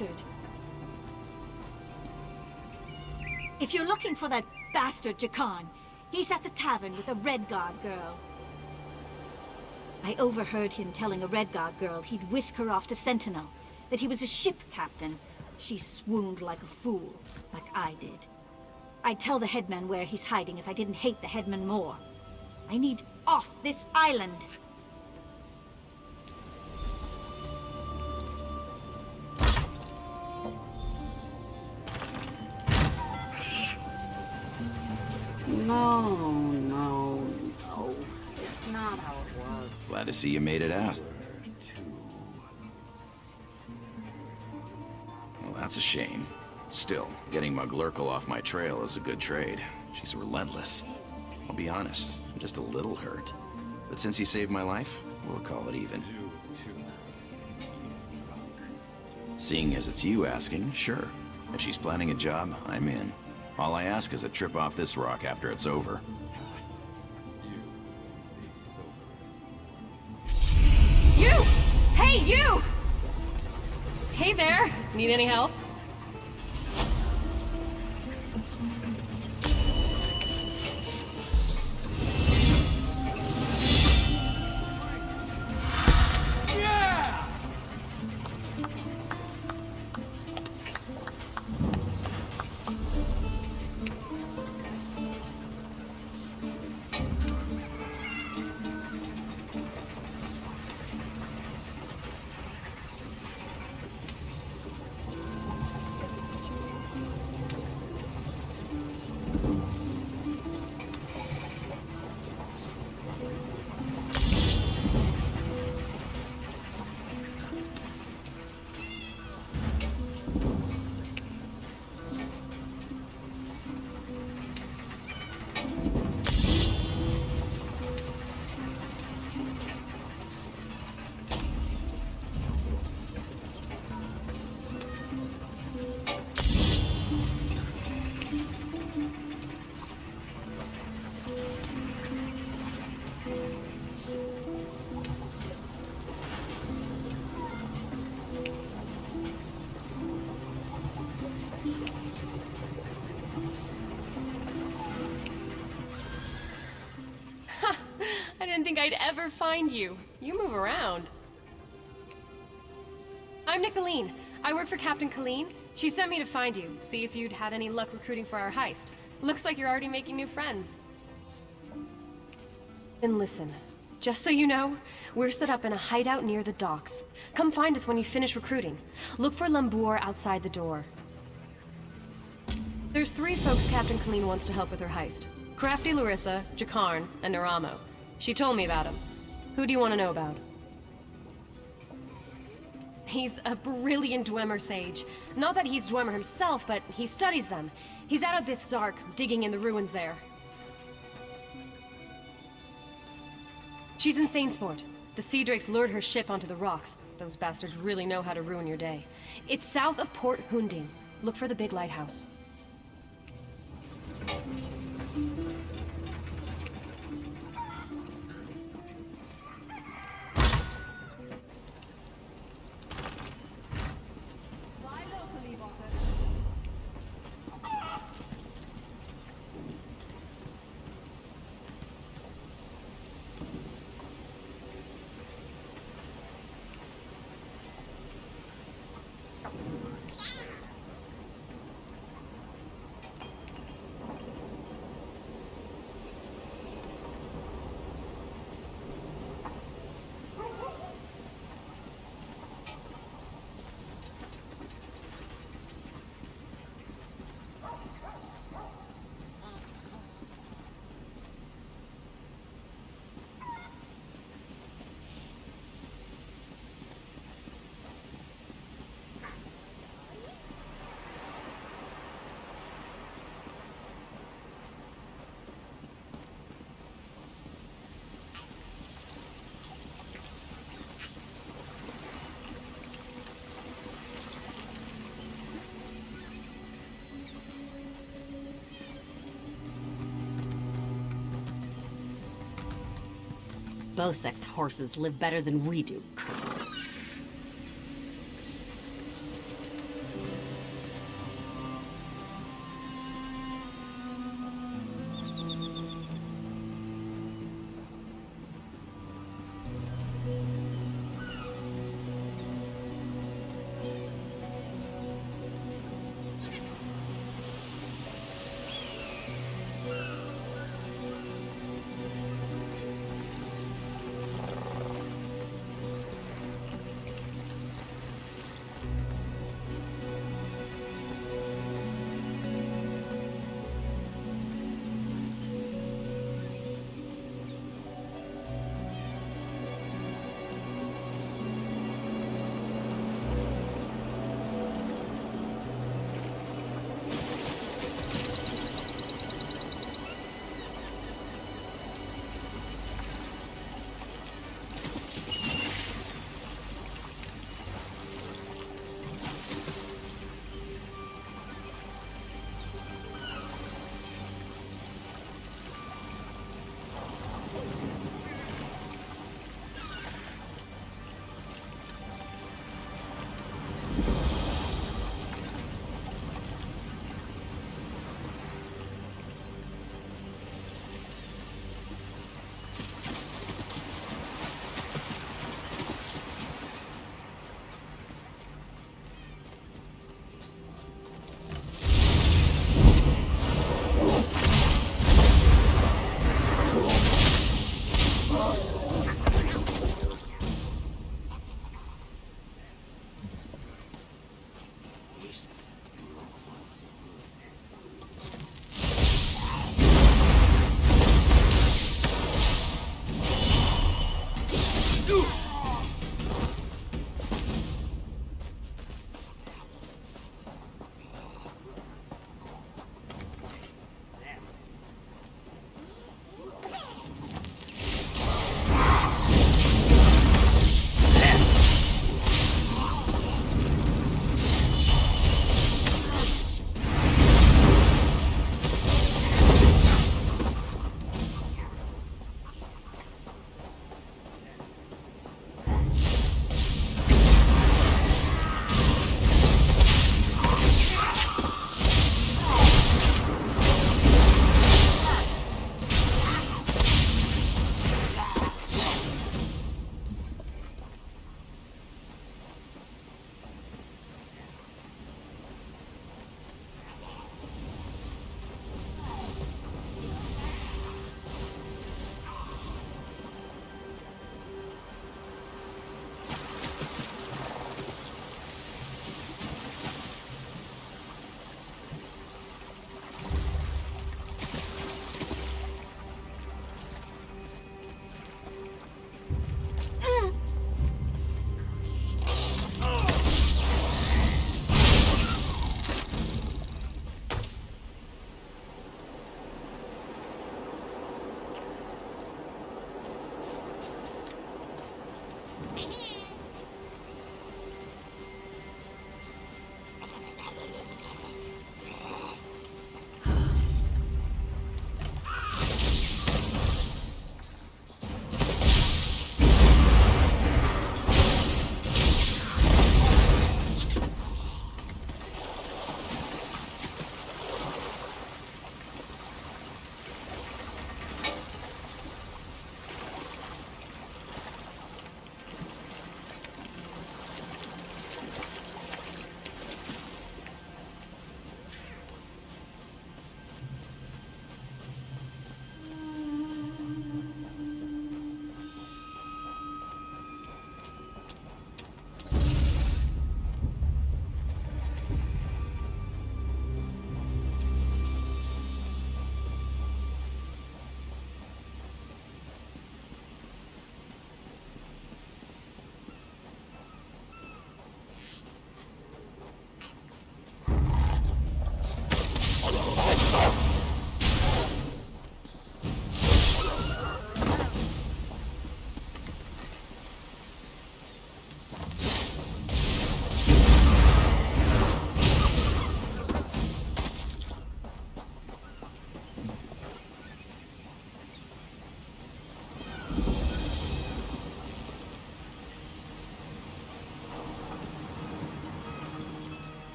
bastard. If you're looking for that bastard Jakan, he's at the tavern with a Redguard girl. I overheard him telling a Redguard girl he'd whisk her off to Sentinel, that he was a ship captain. She swooned like a fool, like I did. I'd tell the headman where he's hiding if I didn't hate the headman more. I need off this island. No. It's not how it was. Glad to see you made it out. Well, that's a shame. Still, getting Muglurkle off my trail is a good trade. She's relentless. I'll be honest, I'm just a little hurt. But since he saved my life, we'll call it even. Seeing as it's you asking, sure. If she's planning a job, I'm in. All I ask is a trip off this rock after it's over. You! Hey, you! Hey there! Need any help? I didn't think I'd ever find you. You move around. I'm Nicolene. I work for Captain Colleen. She sent me to find you, see if you'd had any luck recruiting for our heist. Looks like you're already making new friends. And listen, just so you know, we're set up in a hideout near the docks. Come find us when you finish recruiting. Look for Lambour outside the door. There's 3 folks Captain Colleen wants to help with her heist. Crafty Larissa, Jakarn, and Naramo. She told me about him. Who do you want to know about? He's a brilliant Dwemer sage. Not that he's Dwemer himself, but he studies them. He's out of Bithzark, digging in the ruins there. She's in Sainsport. The Sea Drakes lured her ship onto the rocks. Those bastards really know how to ruin your day. It's south of Port Hunding. Look for the big lighthouse. Bosex horses live better than we do, curse them.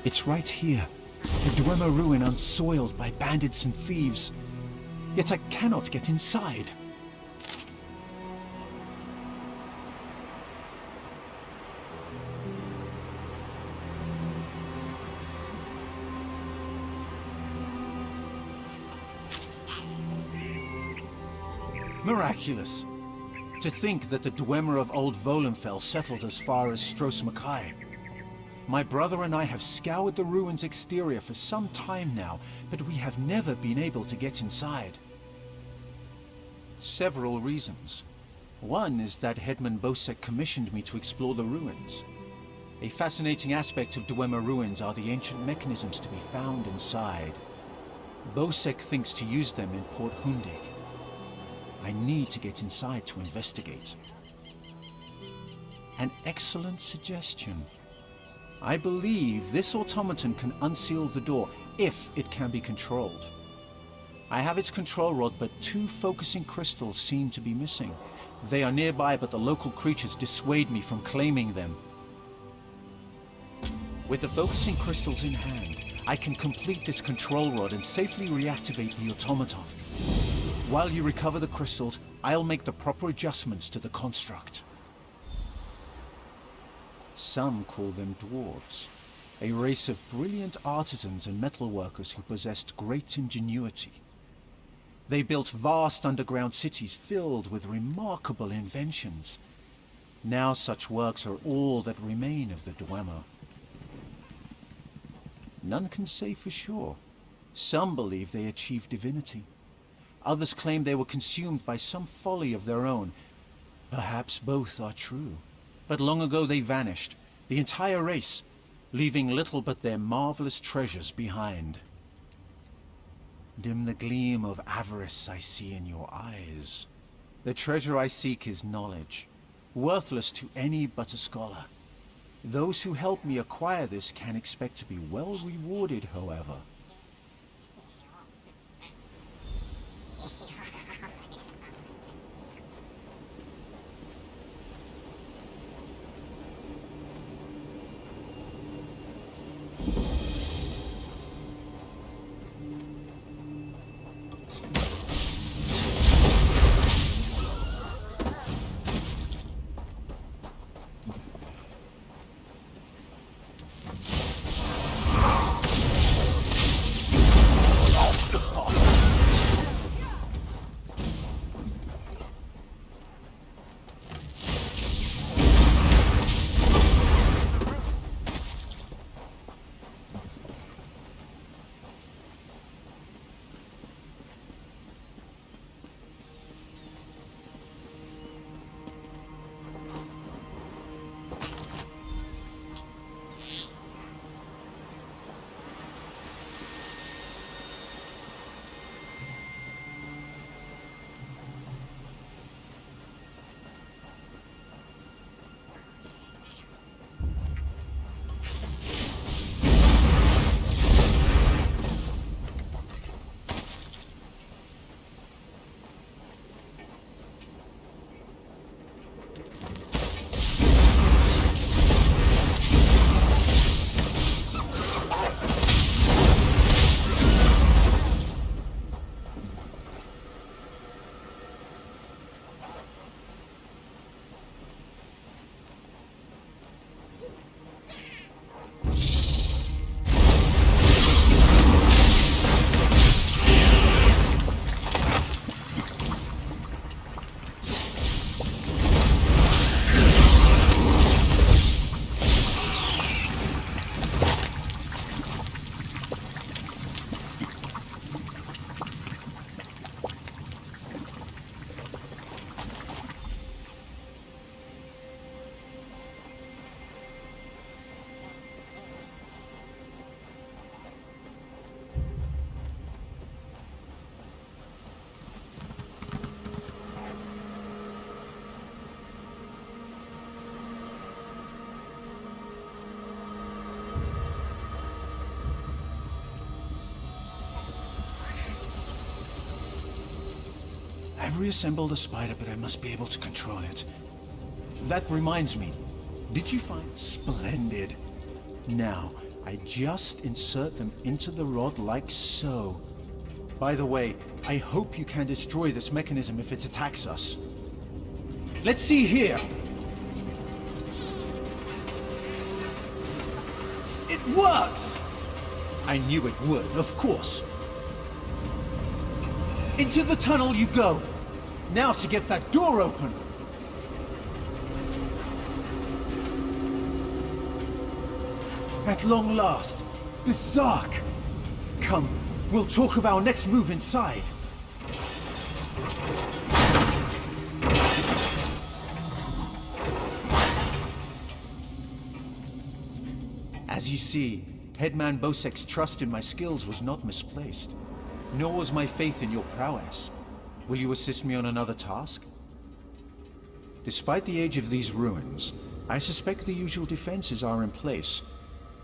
It's right here. The Dwemer ruin unsoiled by bandits and thieves. Yet I cannot get inside. Miraculous. To think that the Dwemer of Old Volenfell settled as far as Stros Mackay. My brother and I have scoured the ruin's exterior for some time now, but we have never been able to get inside. Several reasons. One is that Headman Bosek commissioned me to explore the ruins. A fascinating aspect of Dwemer ruins are the ancient mechanisms to be found inside. Bosek thinks to use them in Port Hundig. I need to get inside to investigate. An excellent suggestion. I believe this automaton can unseal the door, if it can be controlled. I have its control rod, but 2 focusing crystals seem to be missing. They are nearby, but the local creatures dissuade me from claiming them. With the focusing crystals in hand, I can complete this control rod and safely reactivate the automaton. While you recover the crystals, I'll make the proper adjustments to the construct. Some call them dwarves, a race of brilliant artisans and metalworkers who possessed great ingenuity. They built vast underground cities filled with remarkable inventions. Now such works are all that remain of the Dwemer. None can say for sure. Some believe they achieved divinity. Others claim they were consumed by some folly of their own. Perhaps both are true. But long ago they vanished, the entire race, leaving little but their marvelous treasures behind. Dim the gleam of avarice I see in your eyes. The treasure I seek is knowledge, worthless to any but a scholar. Those who help me acquire this can expect to be well rewarded, however. I've reassembled a spider, but I must be able to control it. That reminds me, did you find... Splendid. Now, I just insert them into the rod like so. By the way, I hope you can destroy this mechanism if it attacks us. Let's see here! It works! I knew it would, of course. Into the tunnel you go. Now to get that door open. At long last, the Zark. Come, we'll talk of our next move inside. As you see, Headman Bosek's trust in my skills was not misplaced. Nor was my faith in your prowess. Will you assist me on another task? Despite the age of these ruins, I suspect the usual defenses are in place.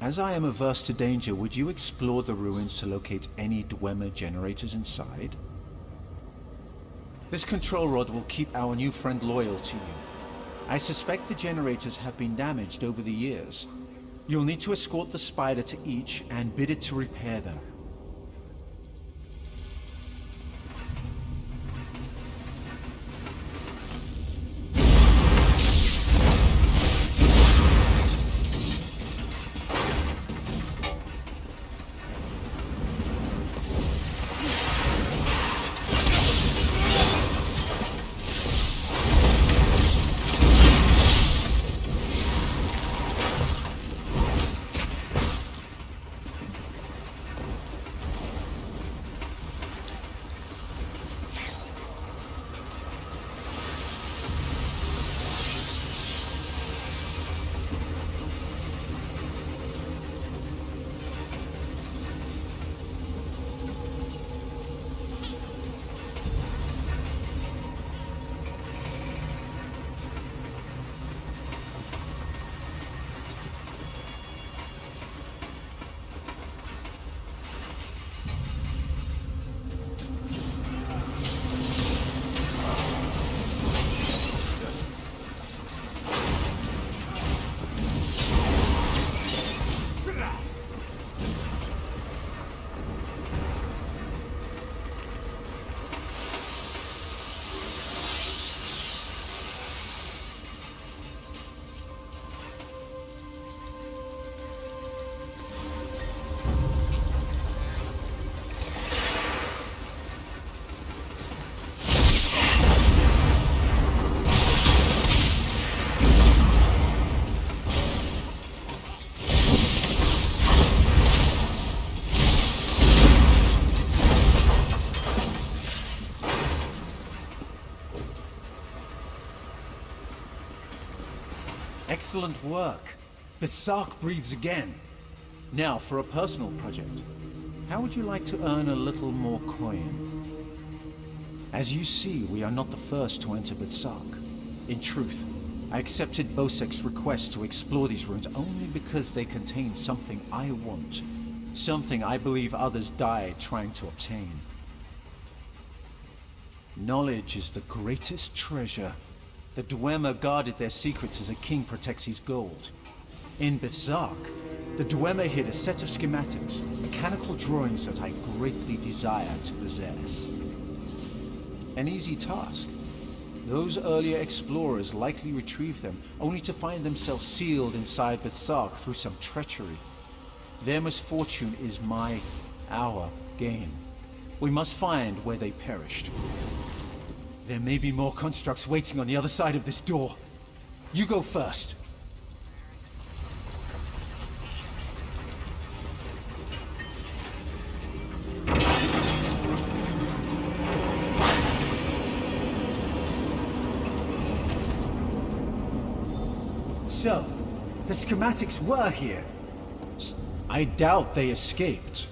As I am averse to danger, would you explore the ruins to locate any Dwemer generators inside? This control rod will keep our new friend loyal to you. I suspect the generators have been damaged over the years. You'll need to escort the spider to each and bid it to repair them. Excellent work. The Sark breathes again. Now, for a personal project. How would you like to earn a little more coin? As you see, we are not the first to enter Bitsark. In truth, I accepted Bosek's request to explore these ruins only because they contain something I want. Something I believe others died trying to obtain. Knowledge is the greatest treasure. The Dwemer guarded their secrets as a king protects his gold. In Bitsark, the Dwemer hid a set of schematics, mechanical drawings that I greatly desire to possess. An easy task. Those earlier explorers likely retrieved them, only to find themselves sealed inside Bitsark through some treachery. Their misfortune is our gain. We must find where they perished. There may be more constructs waiting on the other side of this door. You go first. So, the schematics were here. I doubt they escaped.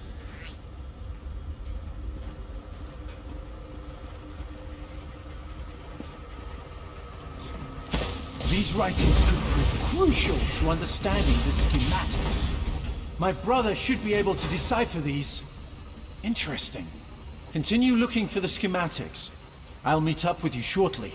These writings could prove crucial to understanding the schematics. My brother should be able to decipher these. Interesting. Continue looking for the schematics. I'll meet up with you shortly.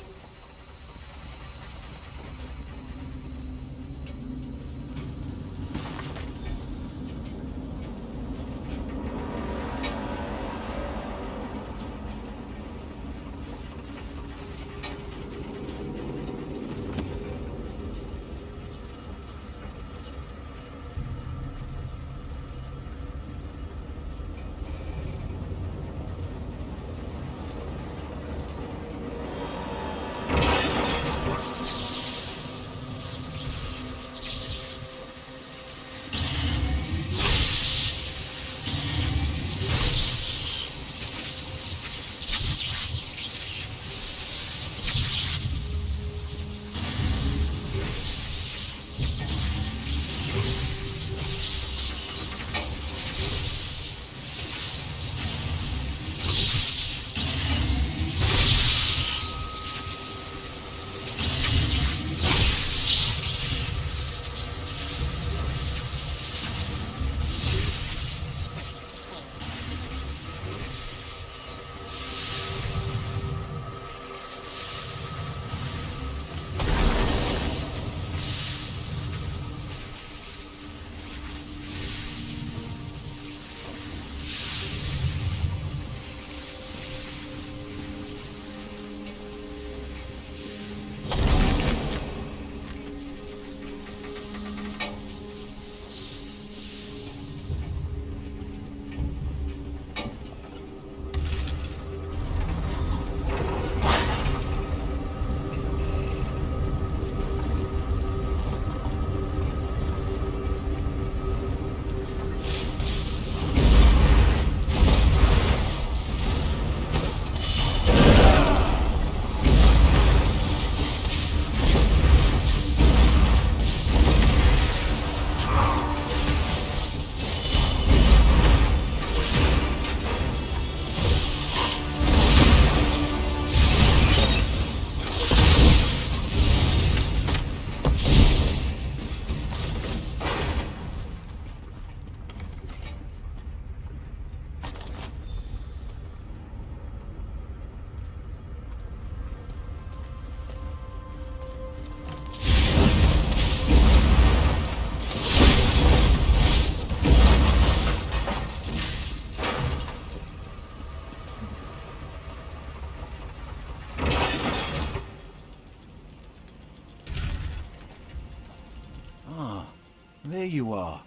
There you are.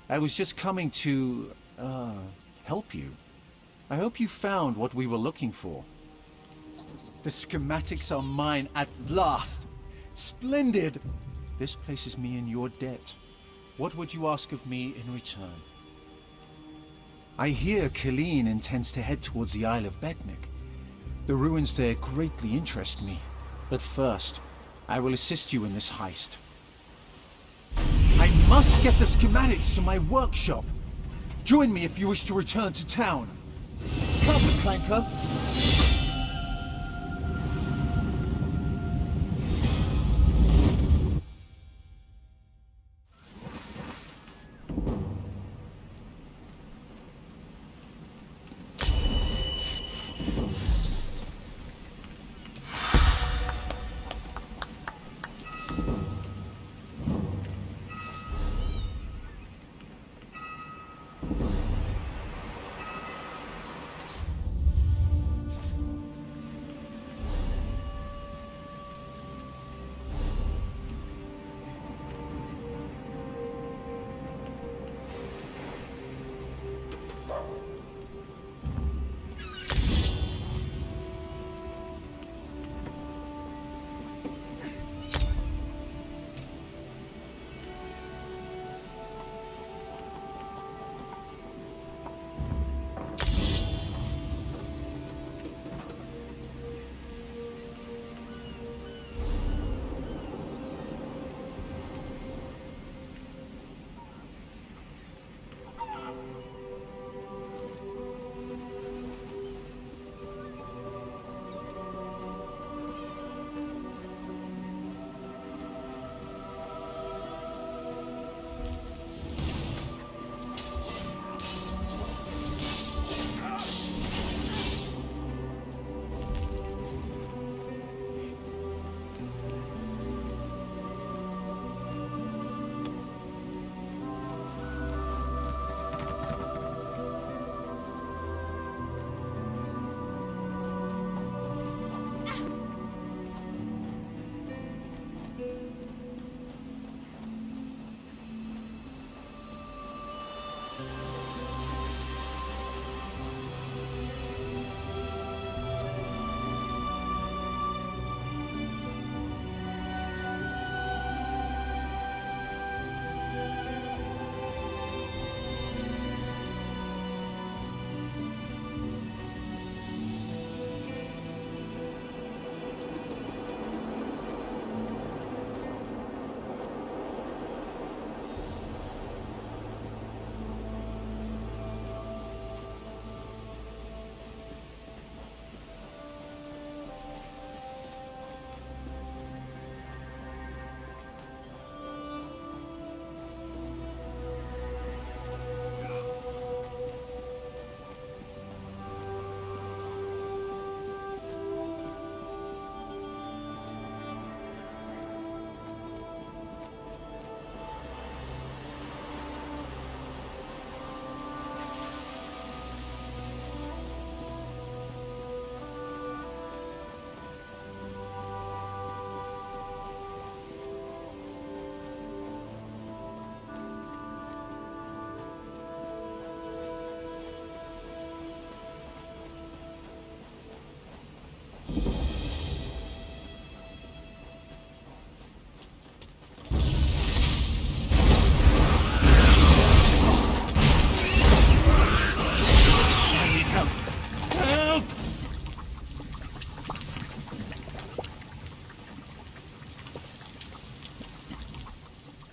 I was just coming to, help you. I hope you found what we were looking for. The schematics are mine at last. Splendid! This places me in your debt. What would you ask of me in return? I hear Killeen intends to head towards the Isle of Betnik. The ruins there greatly interest me. But first, I will assist you in this heist. I must get the schematics to my workshop. Join me if you wish to return to town. Come, Clanker.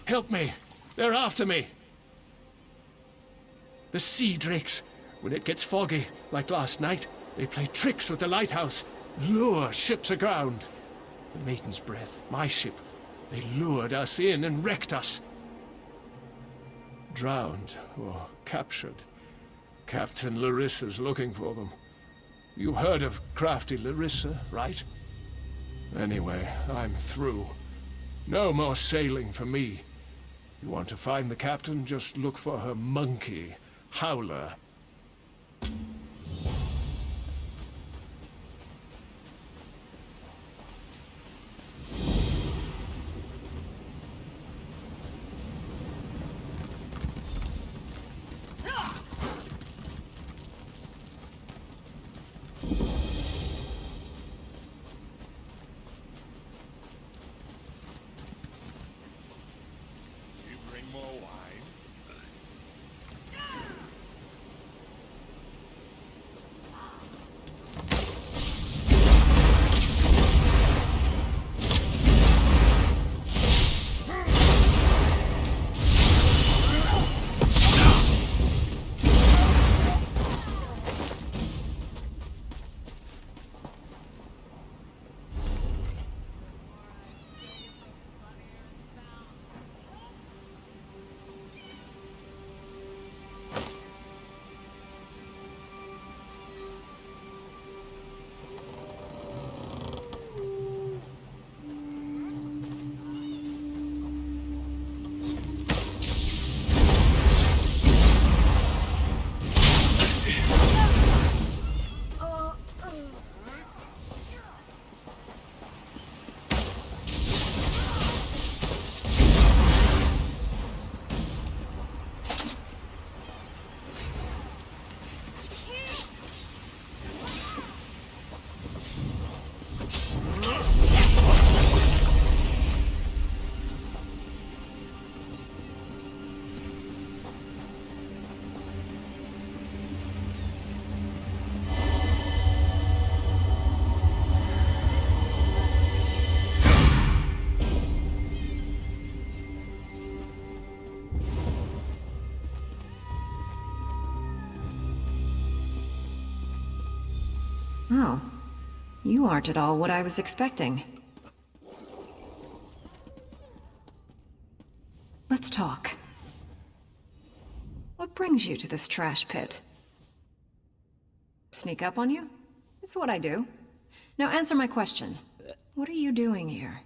Help me! They're after me! The sea drakes. When it gets foggy, like last night, they play tricks with the lighthouse, lure ships aground. The Maiden's Breath, my ship, they lured us in and wrecked us. Drowned or captured. Captain Larissa's looking for them. You heard of crafty Larissa, right? Anyway, I'm through. No more sailing for me. You want to find the captain, just look for her monkey, Howler. You aren't at all what I was expecting. Let's talk. What brings you to this trash pit? Sneak up on you? It's what I do. Now answer my question. What are you doing here?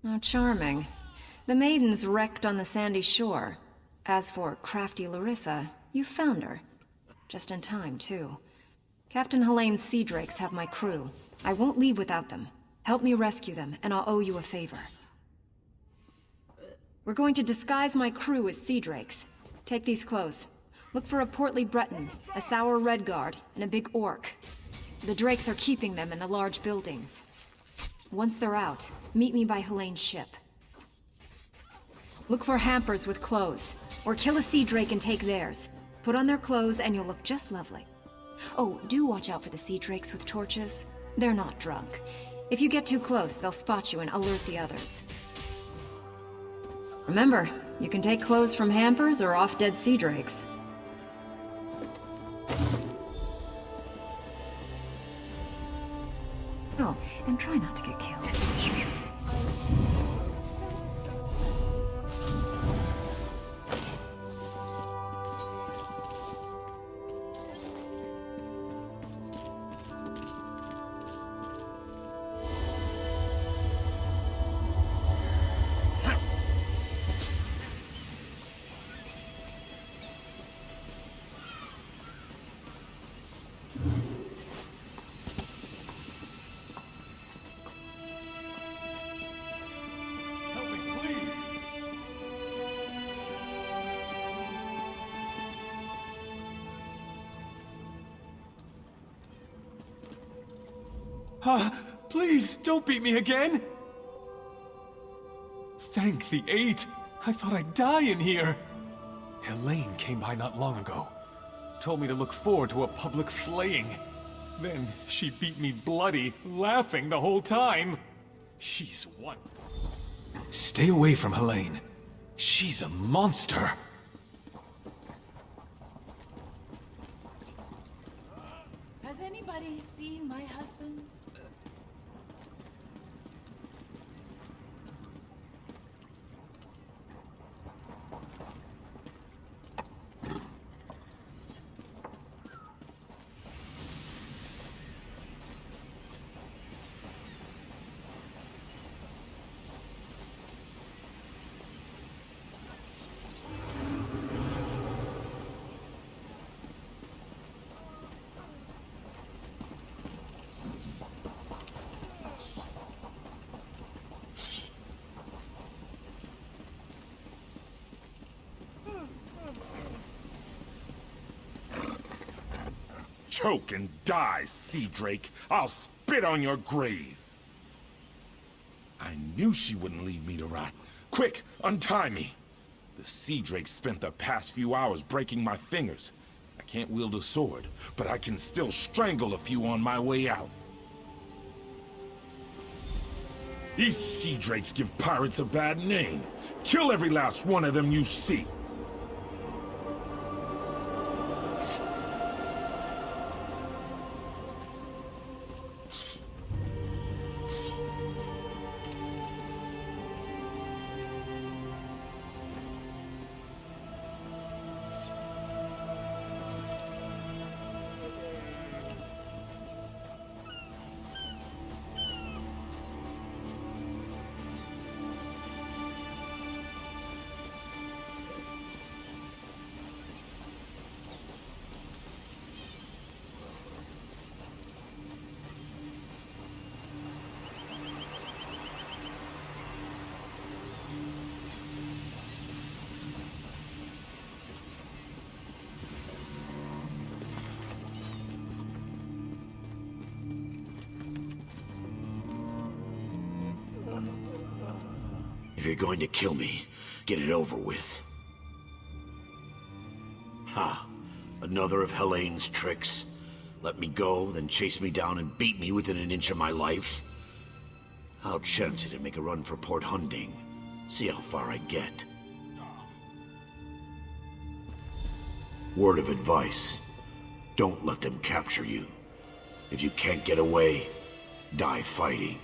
Oh, charming. The maiden's wrecked on the sandy shore. As for crafty Larissa, you found her. Just in time, too. Captain Helene's sea drakes have my crew. I won't leave without them. Help me rescue them, and I'll owe you a favor. We're going to disguise my crew as sea drakes. Take these clothes. Look for a portly Breton, a sour Redguard, and a big orc. The drakes are keeping them in the large buildings. Once they're out, meet me by Helene's ship. Look for hampers with clothes, or kill a sea drake and take theirs. Put on their clothes and you'll look just lovely. Oh, do watch out for the sea drakes with torches. They're not drunk. If you get too close, they'll spot you and alert the others. Remember, you can take clothes from hampers or off-dead sea drakes. Oh, and try not to get killed. Please, don't beat me again! Thank the eight. I thought I'd die in here. Helene came by not long ago. Told me to look forward to a public flaying. Then she beat me bloody, laughing the whole time. She's one. Stay away from Helene. She's a monster. Has anybody seen my husband? Choke and die, sea drake. I'll spit on your grave. I knew she wouldn't leave me to rot. Quick, untie me. The sea drake spent the past few hours breaking my fingers. I can't wield a sword, but I can still strangle a few on my way out. These sea drakes give pirates a bad name. Kill every last one of them you see. If you're going to kill me, get it over with. Ha! Another of Helene's tricks. Let me go, then chase me down and beat me within an inch of my life. I'll chance it and make a run for Port Hunding. See how far I get. Word of advice. Don't let them capture you. If you can't get away, die fighting.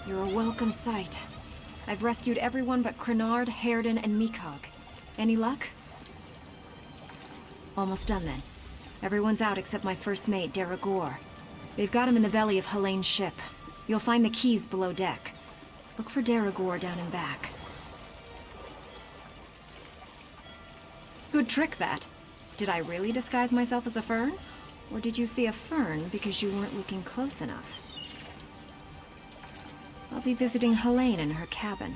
You're a welcome sight. I've rescued everyone but Crenard, Hairden, and Mikog. Any luck? Almost done then. Everyone's out except my first mate, Deragor. They've got him in the belly of Helene's ship. You'll find the keys below deck. Look for Deragor down and back. Good trick, that. Did I really disguise myself as a fern? Or did you see a fern because you weren't looking close enough? I'll be visiting Helene in her cabin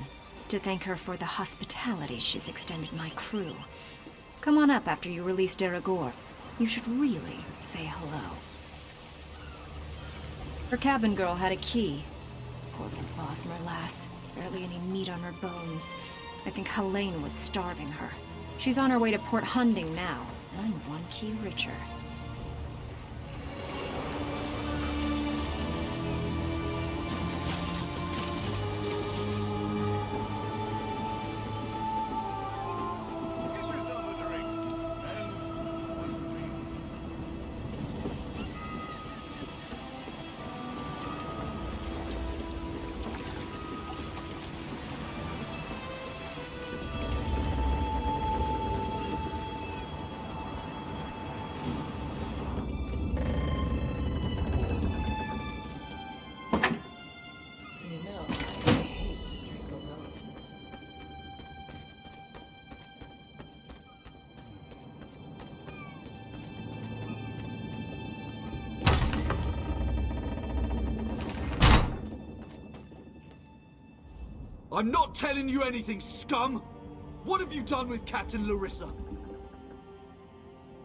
to thank her for the hospitality she's extended my crew. Come on up after you release Deragor. You should really say hello. Her cabin girl had a key. Poor little Bosmer lass. Barely any meat on her bones. I think Helene was starving her. She's on her way to Port Hunding now, and I'm one key richer. I'm not telling you anything, scum! What have you done with Captain Larissa?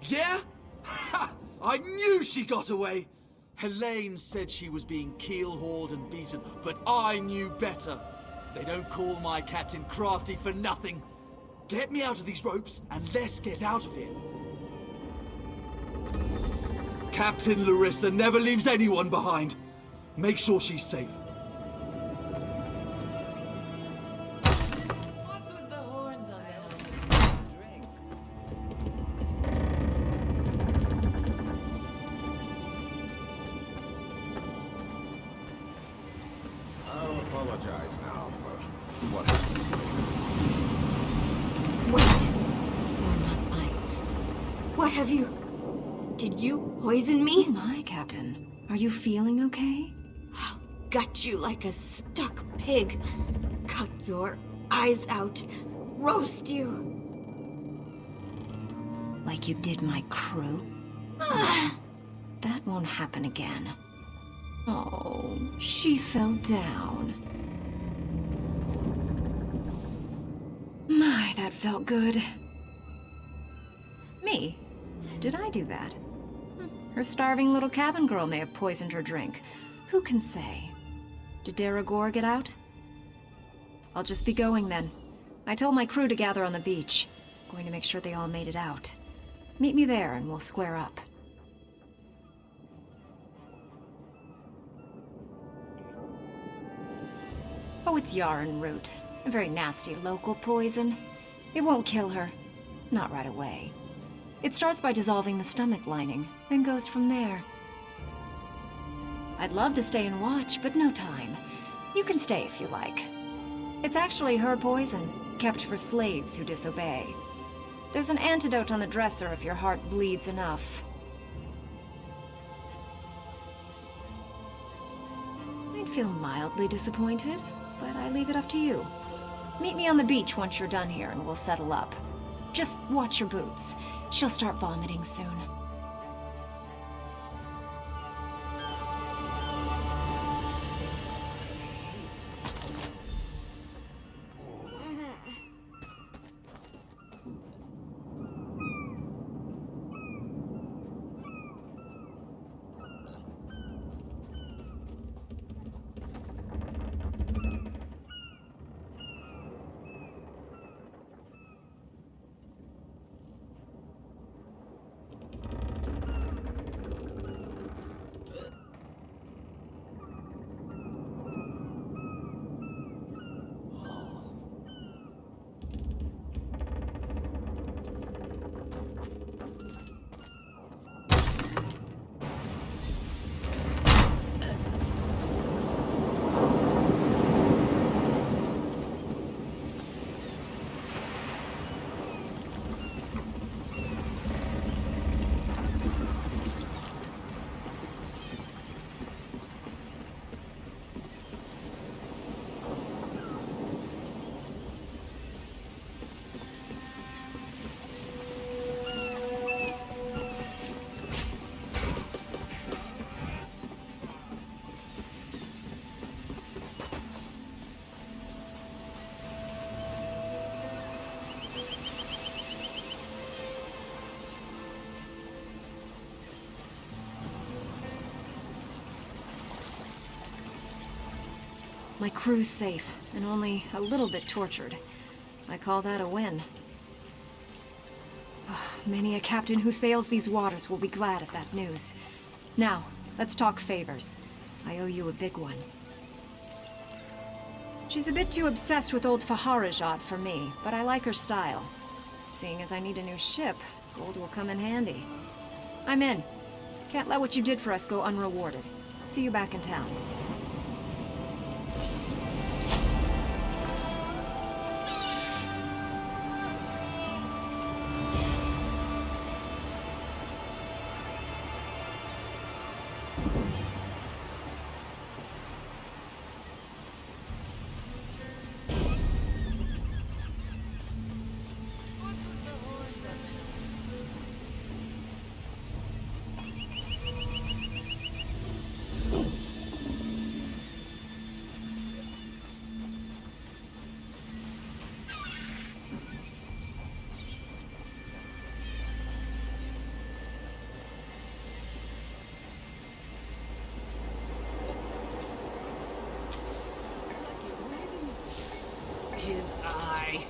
Yeah? Ha! I knew she got away! Helene said she was being keel-hauled and beaten, but I knew better. They don't call my captain crafty for nothing. Get me out of these ropes, and let's get out of here. Captain Larissa never leaves anyone behind. Make sure she's safe. Poison me? Oh my, Captain. Are you feeling okay? I'll gut you like a stuck pig. Cut your eyes out. Roast you. Like you did my crew? That won't happen again. Oh, she fell down. My, that felt good. Me? Did I do that? Her starving little cabin girl may have poisoned her drink. Who can say? Did Daragor get out? I'll just be going then. I told my crew to gather on the beach. Going to make sure they all made it out. Meet me there and we'll square up. Oh, it's yarn root. A very nasty local poison. It won't kill her. Not right away. It starts by dissolving the stomach lining, then goes from there. I'd love to stay and watch, but no time. You can stay if you like. It's actually her poison, kept for slaves who disobey. There's an antidote on the dresser if your heart bleeds enough. I'd feel mildly disappointed, but I leave it up to you. Meet me on the beach once you're done here and we'll settle up. Just watch your boots. She'll start vomiting soon. My crew's safe, and only a little bit tortured. I call that a win. Many a captain who sails these waters will be glad of that news. Now, let's talk favors. I owe you a big one. She's a bit too obsessed with old Faharajad for me, but I like her style. Seeing as I need a new ship, gold will come in handy. I'm in. Can't let what you did for us go unrewarded. See you back in town. His eye.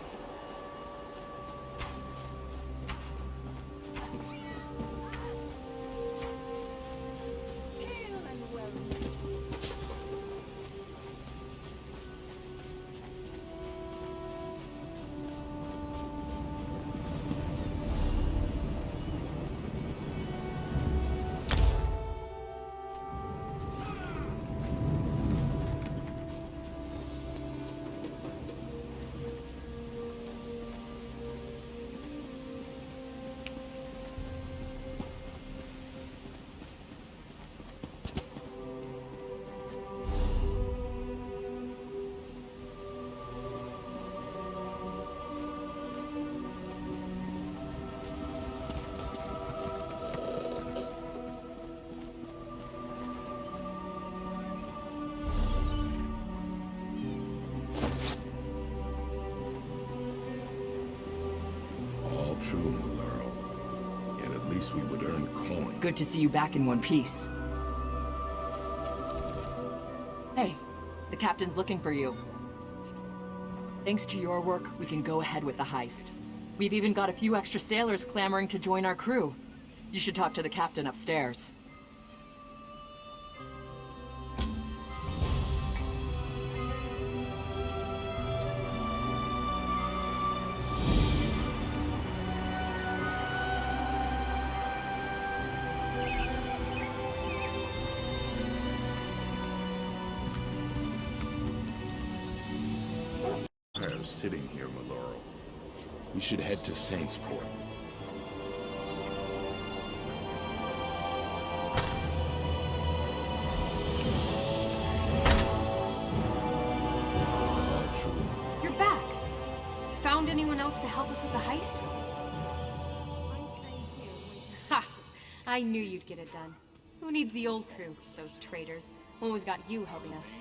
least we would earn coin. Good to see you back in one piece. Hey, the captain's looking for you. Thanks to your work, we can go ahead with the heist. We've even got a few extra sailors clamoring to join our crew. You should talk to the captain upstairs. Sitting here, Maloro. We should head to Saintsport. You're back. Found anyone else to help us with the heist? Ha! I knew you'd get it done. Who needs the old crew, those traitors, when we've got you helping us?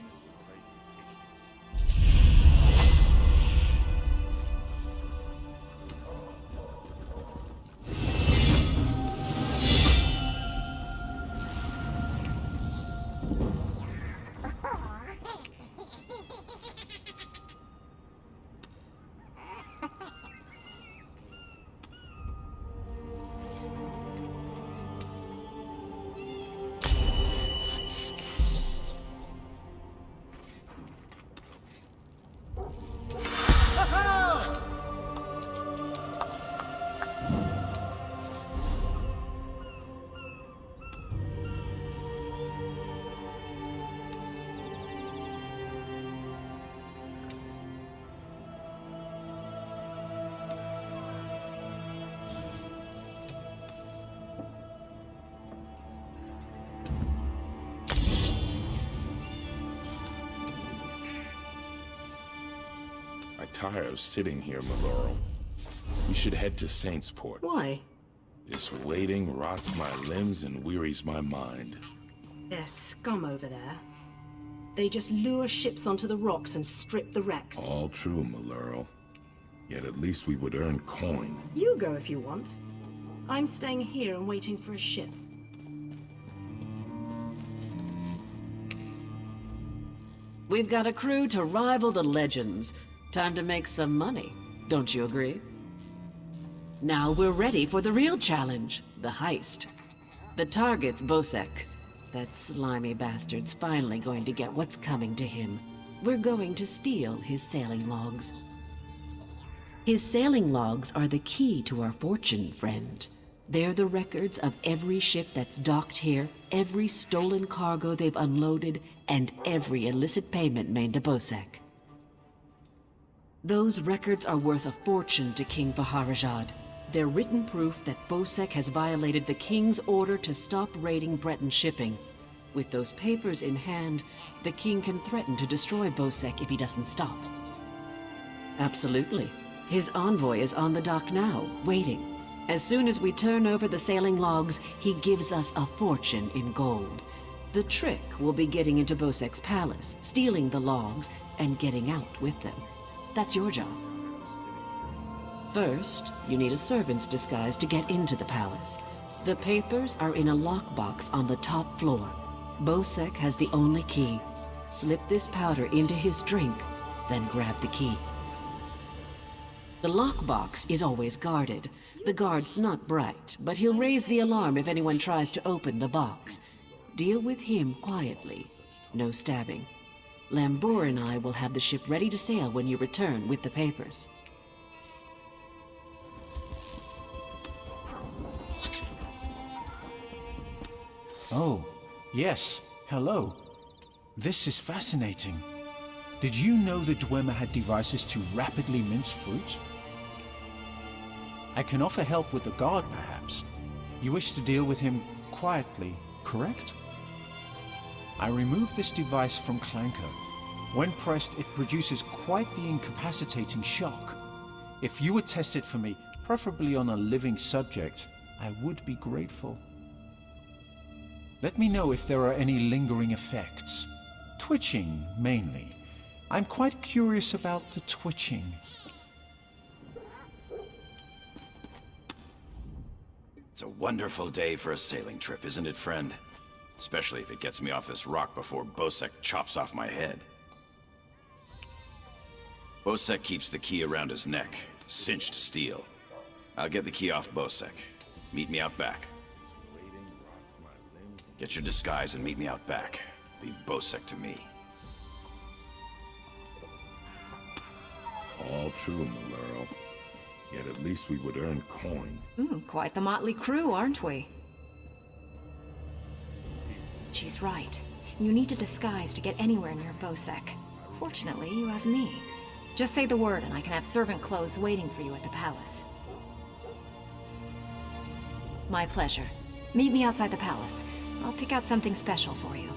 I'm tired of sitting here, Maloro. We should head to Saintsport. Why? This waiting rots my limbs and wearies my mind. There's scum over there. They just lure ships onto the rocks and strip the wrecks. All true, Maloro. Yet at least we would earn coin. You go if you want. I'm staying here and waiting for a ship. We've got a crew to rival the legends. Time to make some money, don't you agree? Now we're ready for the real challenge, the heist. The target's Bosek. That slimy bastard's finally going to get what's coming to him. We're going to steal his sailing logs. His sailing logs are the key to our fortune, friend. They're the records of every ship that's docked here, every stolen cargo they've unloaded, and every illicit payment made to Bosek. Those records are worth a fortune to King Faharajad. They're written proof that Bosek has violated the king's order to stop raiding Breton shipping. With those papers in hand, the king can threaten to destroy Bosek if he doesn't stop. Absolutely. His envoy is on the dock now, waiting. As soon as we turn over the sailing logs, he gives us a fortune in gold. The trick will be getting into Bosek's palace, stealing the logs, and getting out with them. That's your job. First, you need a servant's disguise to get into the palace. The papers are in a lockbox on the top floor. Bosek has the only key. Slip this powder into his drink, then grab the key. The lockbox is always guarded. The guard's not bright, but he'll raise the alarm if anyone tries to open the box. Deal with him quietly. No stabbing. Lambor and I will have the ship ready to sail when you return with the papers. Oh, yes. Hello. This is fascinating. Did you know the Dwemer had devices to rapidly mince fruit? I can offer help with the guard, perhaps. You wish to deal with him quietly, correct? I removed this device from Clanker. When pressed, it produces quite the incapacitating shock. If you would test it for me, preferably on a living subject, I would be grateful. Let me know if there are any lingering effects. Twitching, mainly. I'm quite curious about the twitching. It's a wonderful day for a sailing trip, isn't it, friend? Especially if it gets me off this rock before Bosek chops off my head. Bosek keeps the key around his neck, cinched steel. I'll get the key off Bosek. Meet me out back. Get your disguise and meet me out back. Leave Bosek to me. All true, Malero. Yet at least we would earn coin. Quite the motley crew, aren't we? She's right. You need a disguise to get anywhere near Bosek. Fortunately, you have me. Just say the word and I can have servant clothes waiting for you at the palace. My pleasure. Meet me outside the palace. I'll pick out something special for you.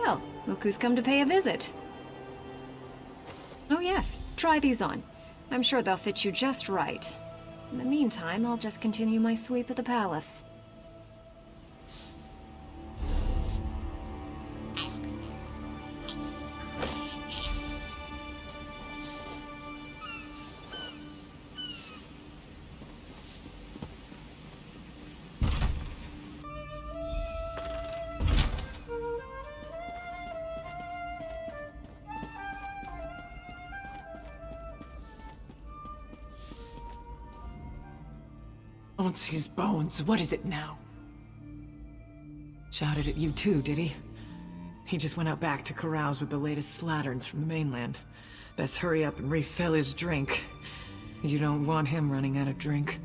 Well, look who's come to pay a visit. Oh yes, try these on. I'm sure they'll fit you just right. In the meantime, I'll just continue my sweep of the palace. Onsi's bones, what is it now? Shouted at you too, did he? He just went out back to carouse with the latest slatterns from the mainland. Best hurry up and refill his drink. You don't want him running out of drink.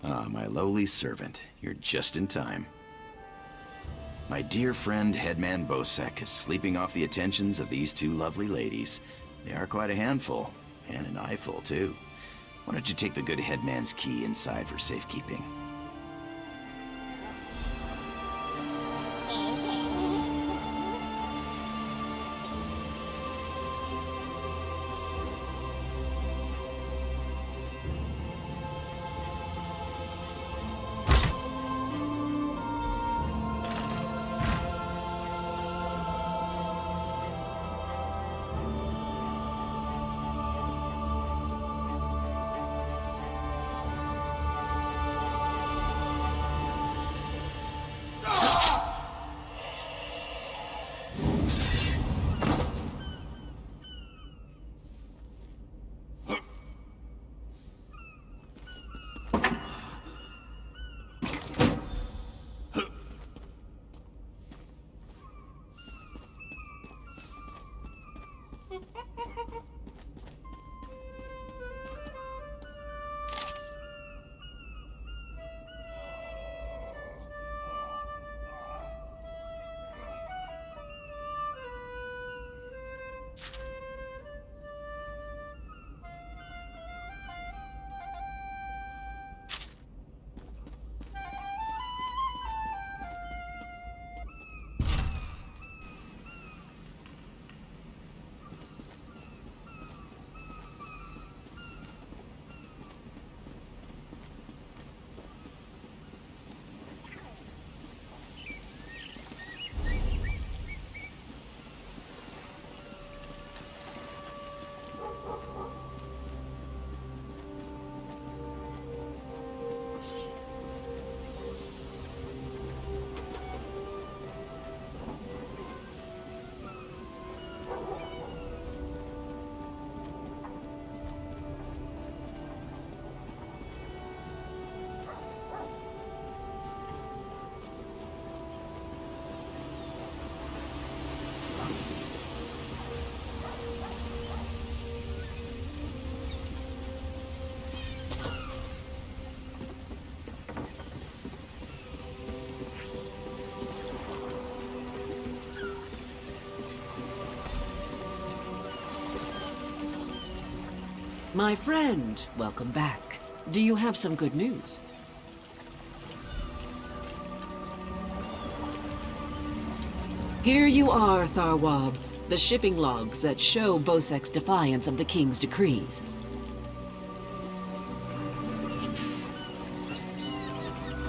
Ah, my lowly servant. You're just in time. My dear friend, Headman Bosek, is sleeping off the attentions of these two lovely ladies. They are quite a handful, and an eyeful, too. Why don't you take the good Headman's key inside for safekeeping? My friend, welcome back. Do you have some good news? Here you are, Tharwab. The shipping logs that show Bosek's defiance of the King's decrees.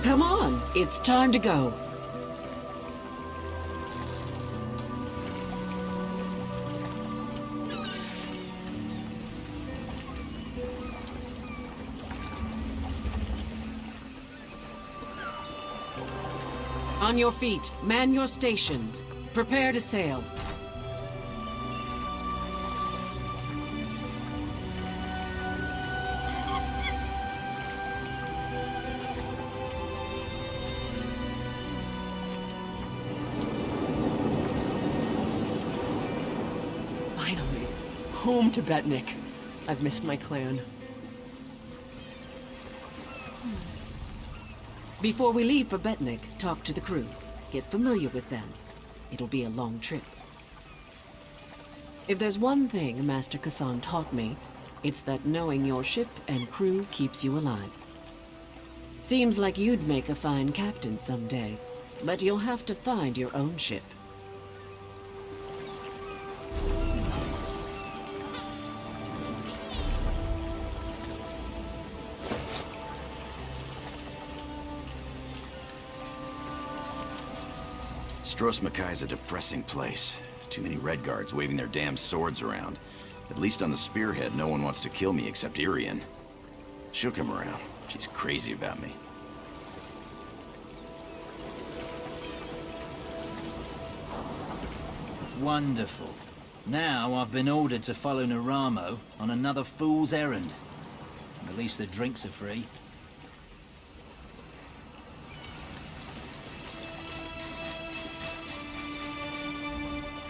Come on, it's time to go. On your feet, man your stations. Prepare to sail. Finally, home to Betnik. I've missed my clan. Before we leave for Betnik, talk to the crew. Get familiar with them. It'll be a long trip. If there's one thing Master Kassan taught me, it's that knowing your ship and crew keeps you alive. Seems like you'd make a fine captain someday, but you'll have to find your own ship. Stros Makai's a depressing place. Too many Red Guards waving their damn swords around. At least on the spearhead, no one wants to kill me except Irian. She'll come around. She's crazy about me. Wonderful. Now I've been ordered to follow Naramo on another fool's errand. At least the drinks are free.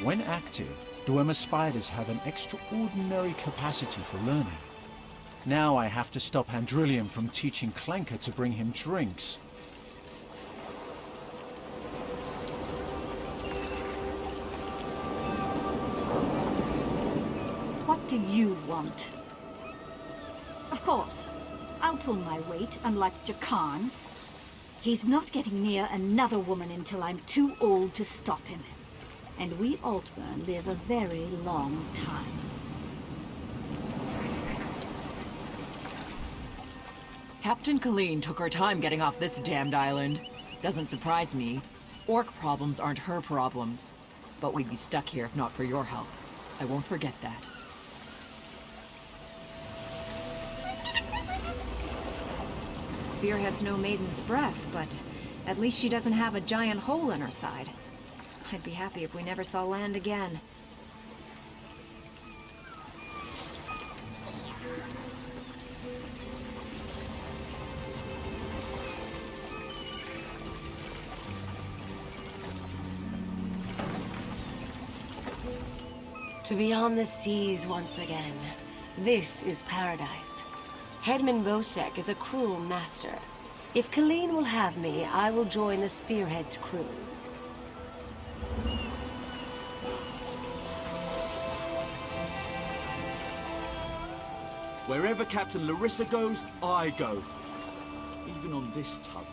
When active, Dwemer spiders have an extraordinary capacity for learning. Now I have to stop Andrillium from teaching Clanker to bring him drinks. What do you want? Of course, I'll pull my weight, unlike Jakan. He's not getting near another woman until I'm too old to stop him. And we Altburn live a very long time. Captain Colleen took her time getting off this damned island. Doesn't surprise me. Orc problems aren't her problems. But we'd be stuck here if not for your help. I won't forget that. The spearhead's no maiden's breath, but at least she doesn't have a giant hole in her side. I'd be happy if we never saw land again. To be on the seas once again. This is paradise. Headman Bosek is a cruel master. If Colleen will have me, I will join the Spearhead's crew. Wherever Captain Larissa goes, I go. Even on this tug.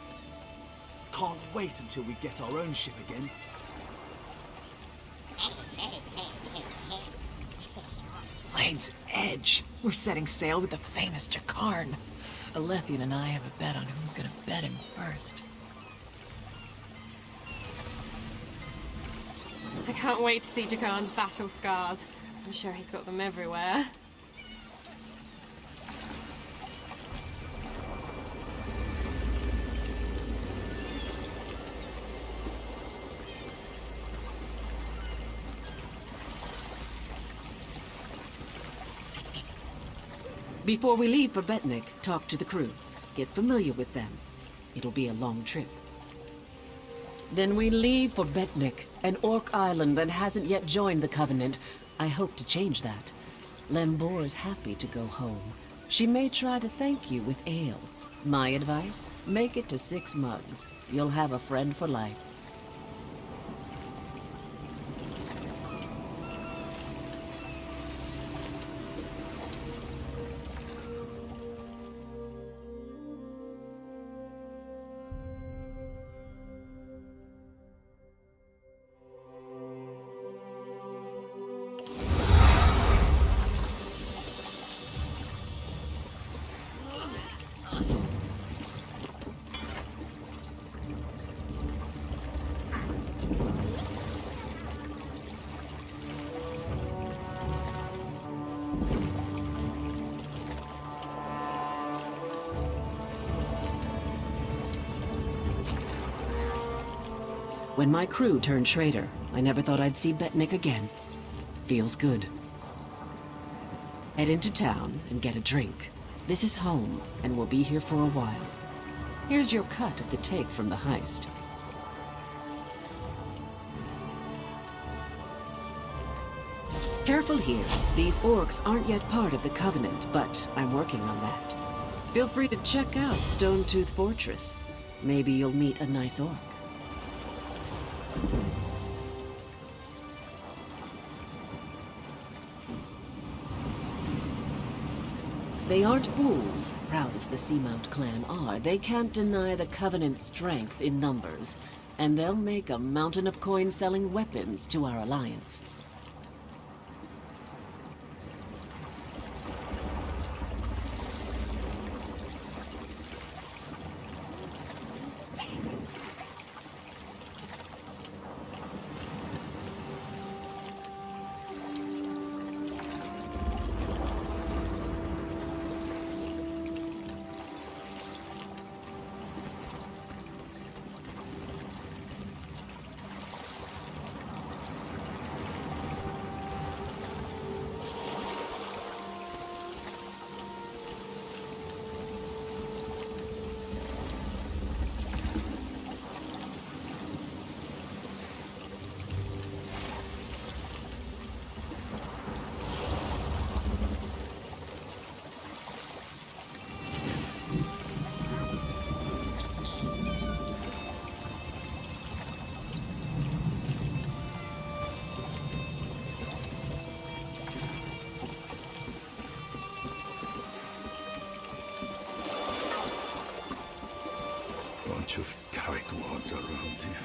Can't wait until we get our own ship again. Blade's Edge. We're setting sail with the famous Jakarn. Alethian and I have a bet on who's gonna bet him first. I can't wait to see Jakarn's battle scars. I'm sure he's got them everywhere. Before we leave for Betnik, talk to the crew. Get familiar with them. It'll be a long trip. Then we leave for Betnik, an orc island that hasn't yet joined the Covenant. I hope to change that. Lembor's happy to go home. She may try to thank you with ale. My advice? Make it to 6 mugs. You'll have a friend for life. When my crew turned traitor, I never thought I'd see Betnik again. Feels good. Head into town and get a drink. This is home, and we'll be here for a while. Here's your cut of the take from the heist. Careful here. These orcs aren't yet part of the Covenant, but I'm working on that. Feel free to check out Stonetooth Fortress. Maybe you'll meet a nice orc. They aren't fools, proud as the Seamount clan are. They can't deny the Covenant's strength in numbers, and they'll make a mountain of coin-selling weapons to our alliance. Bunch of tightwads around here.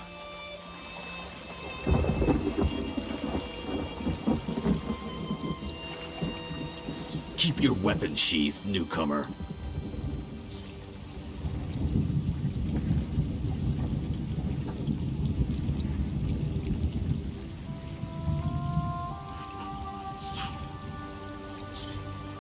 Keep your weapon sheathed, newcomer.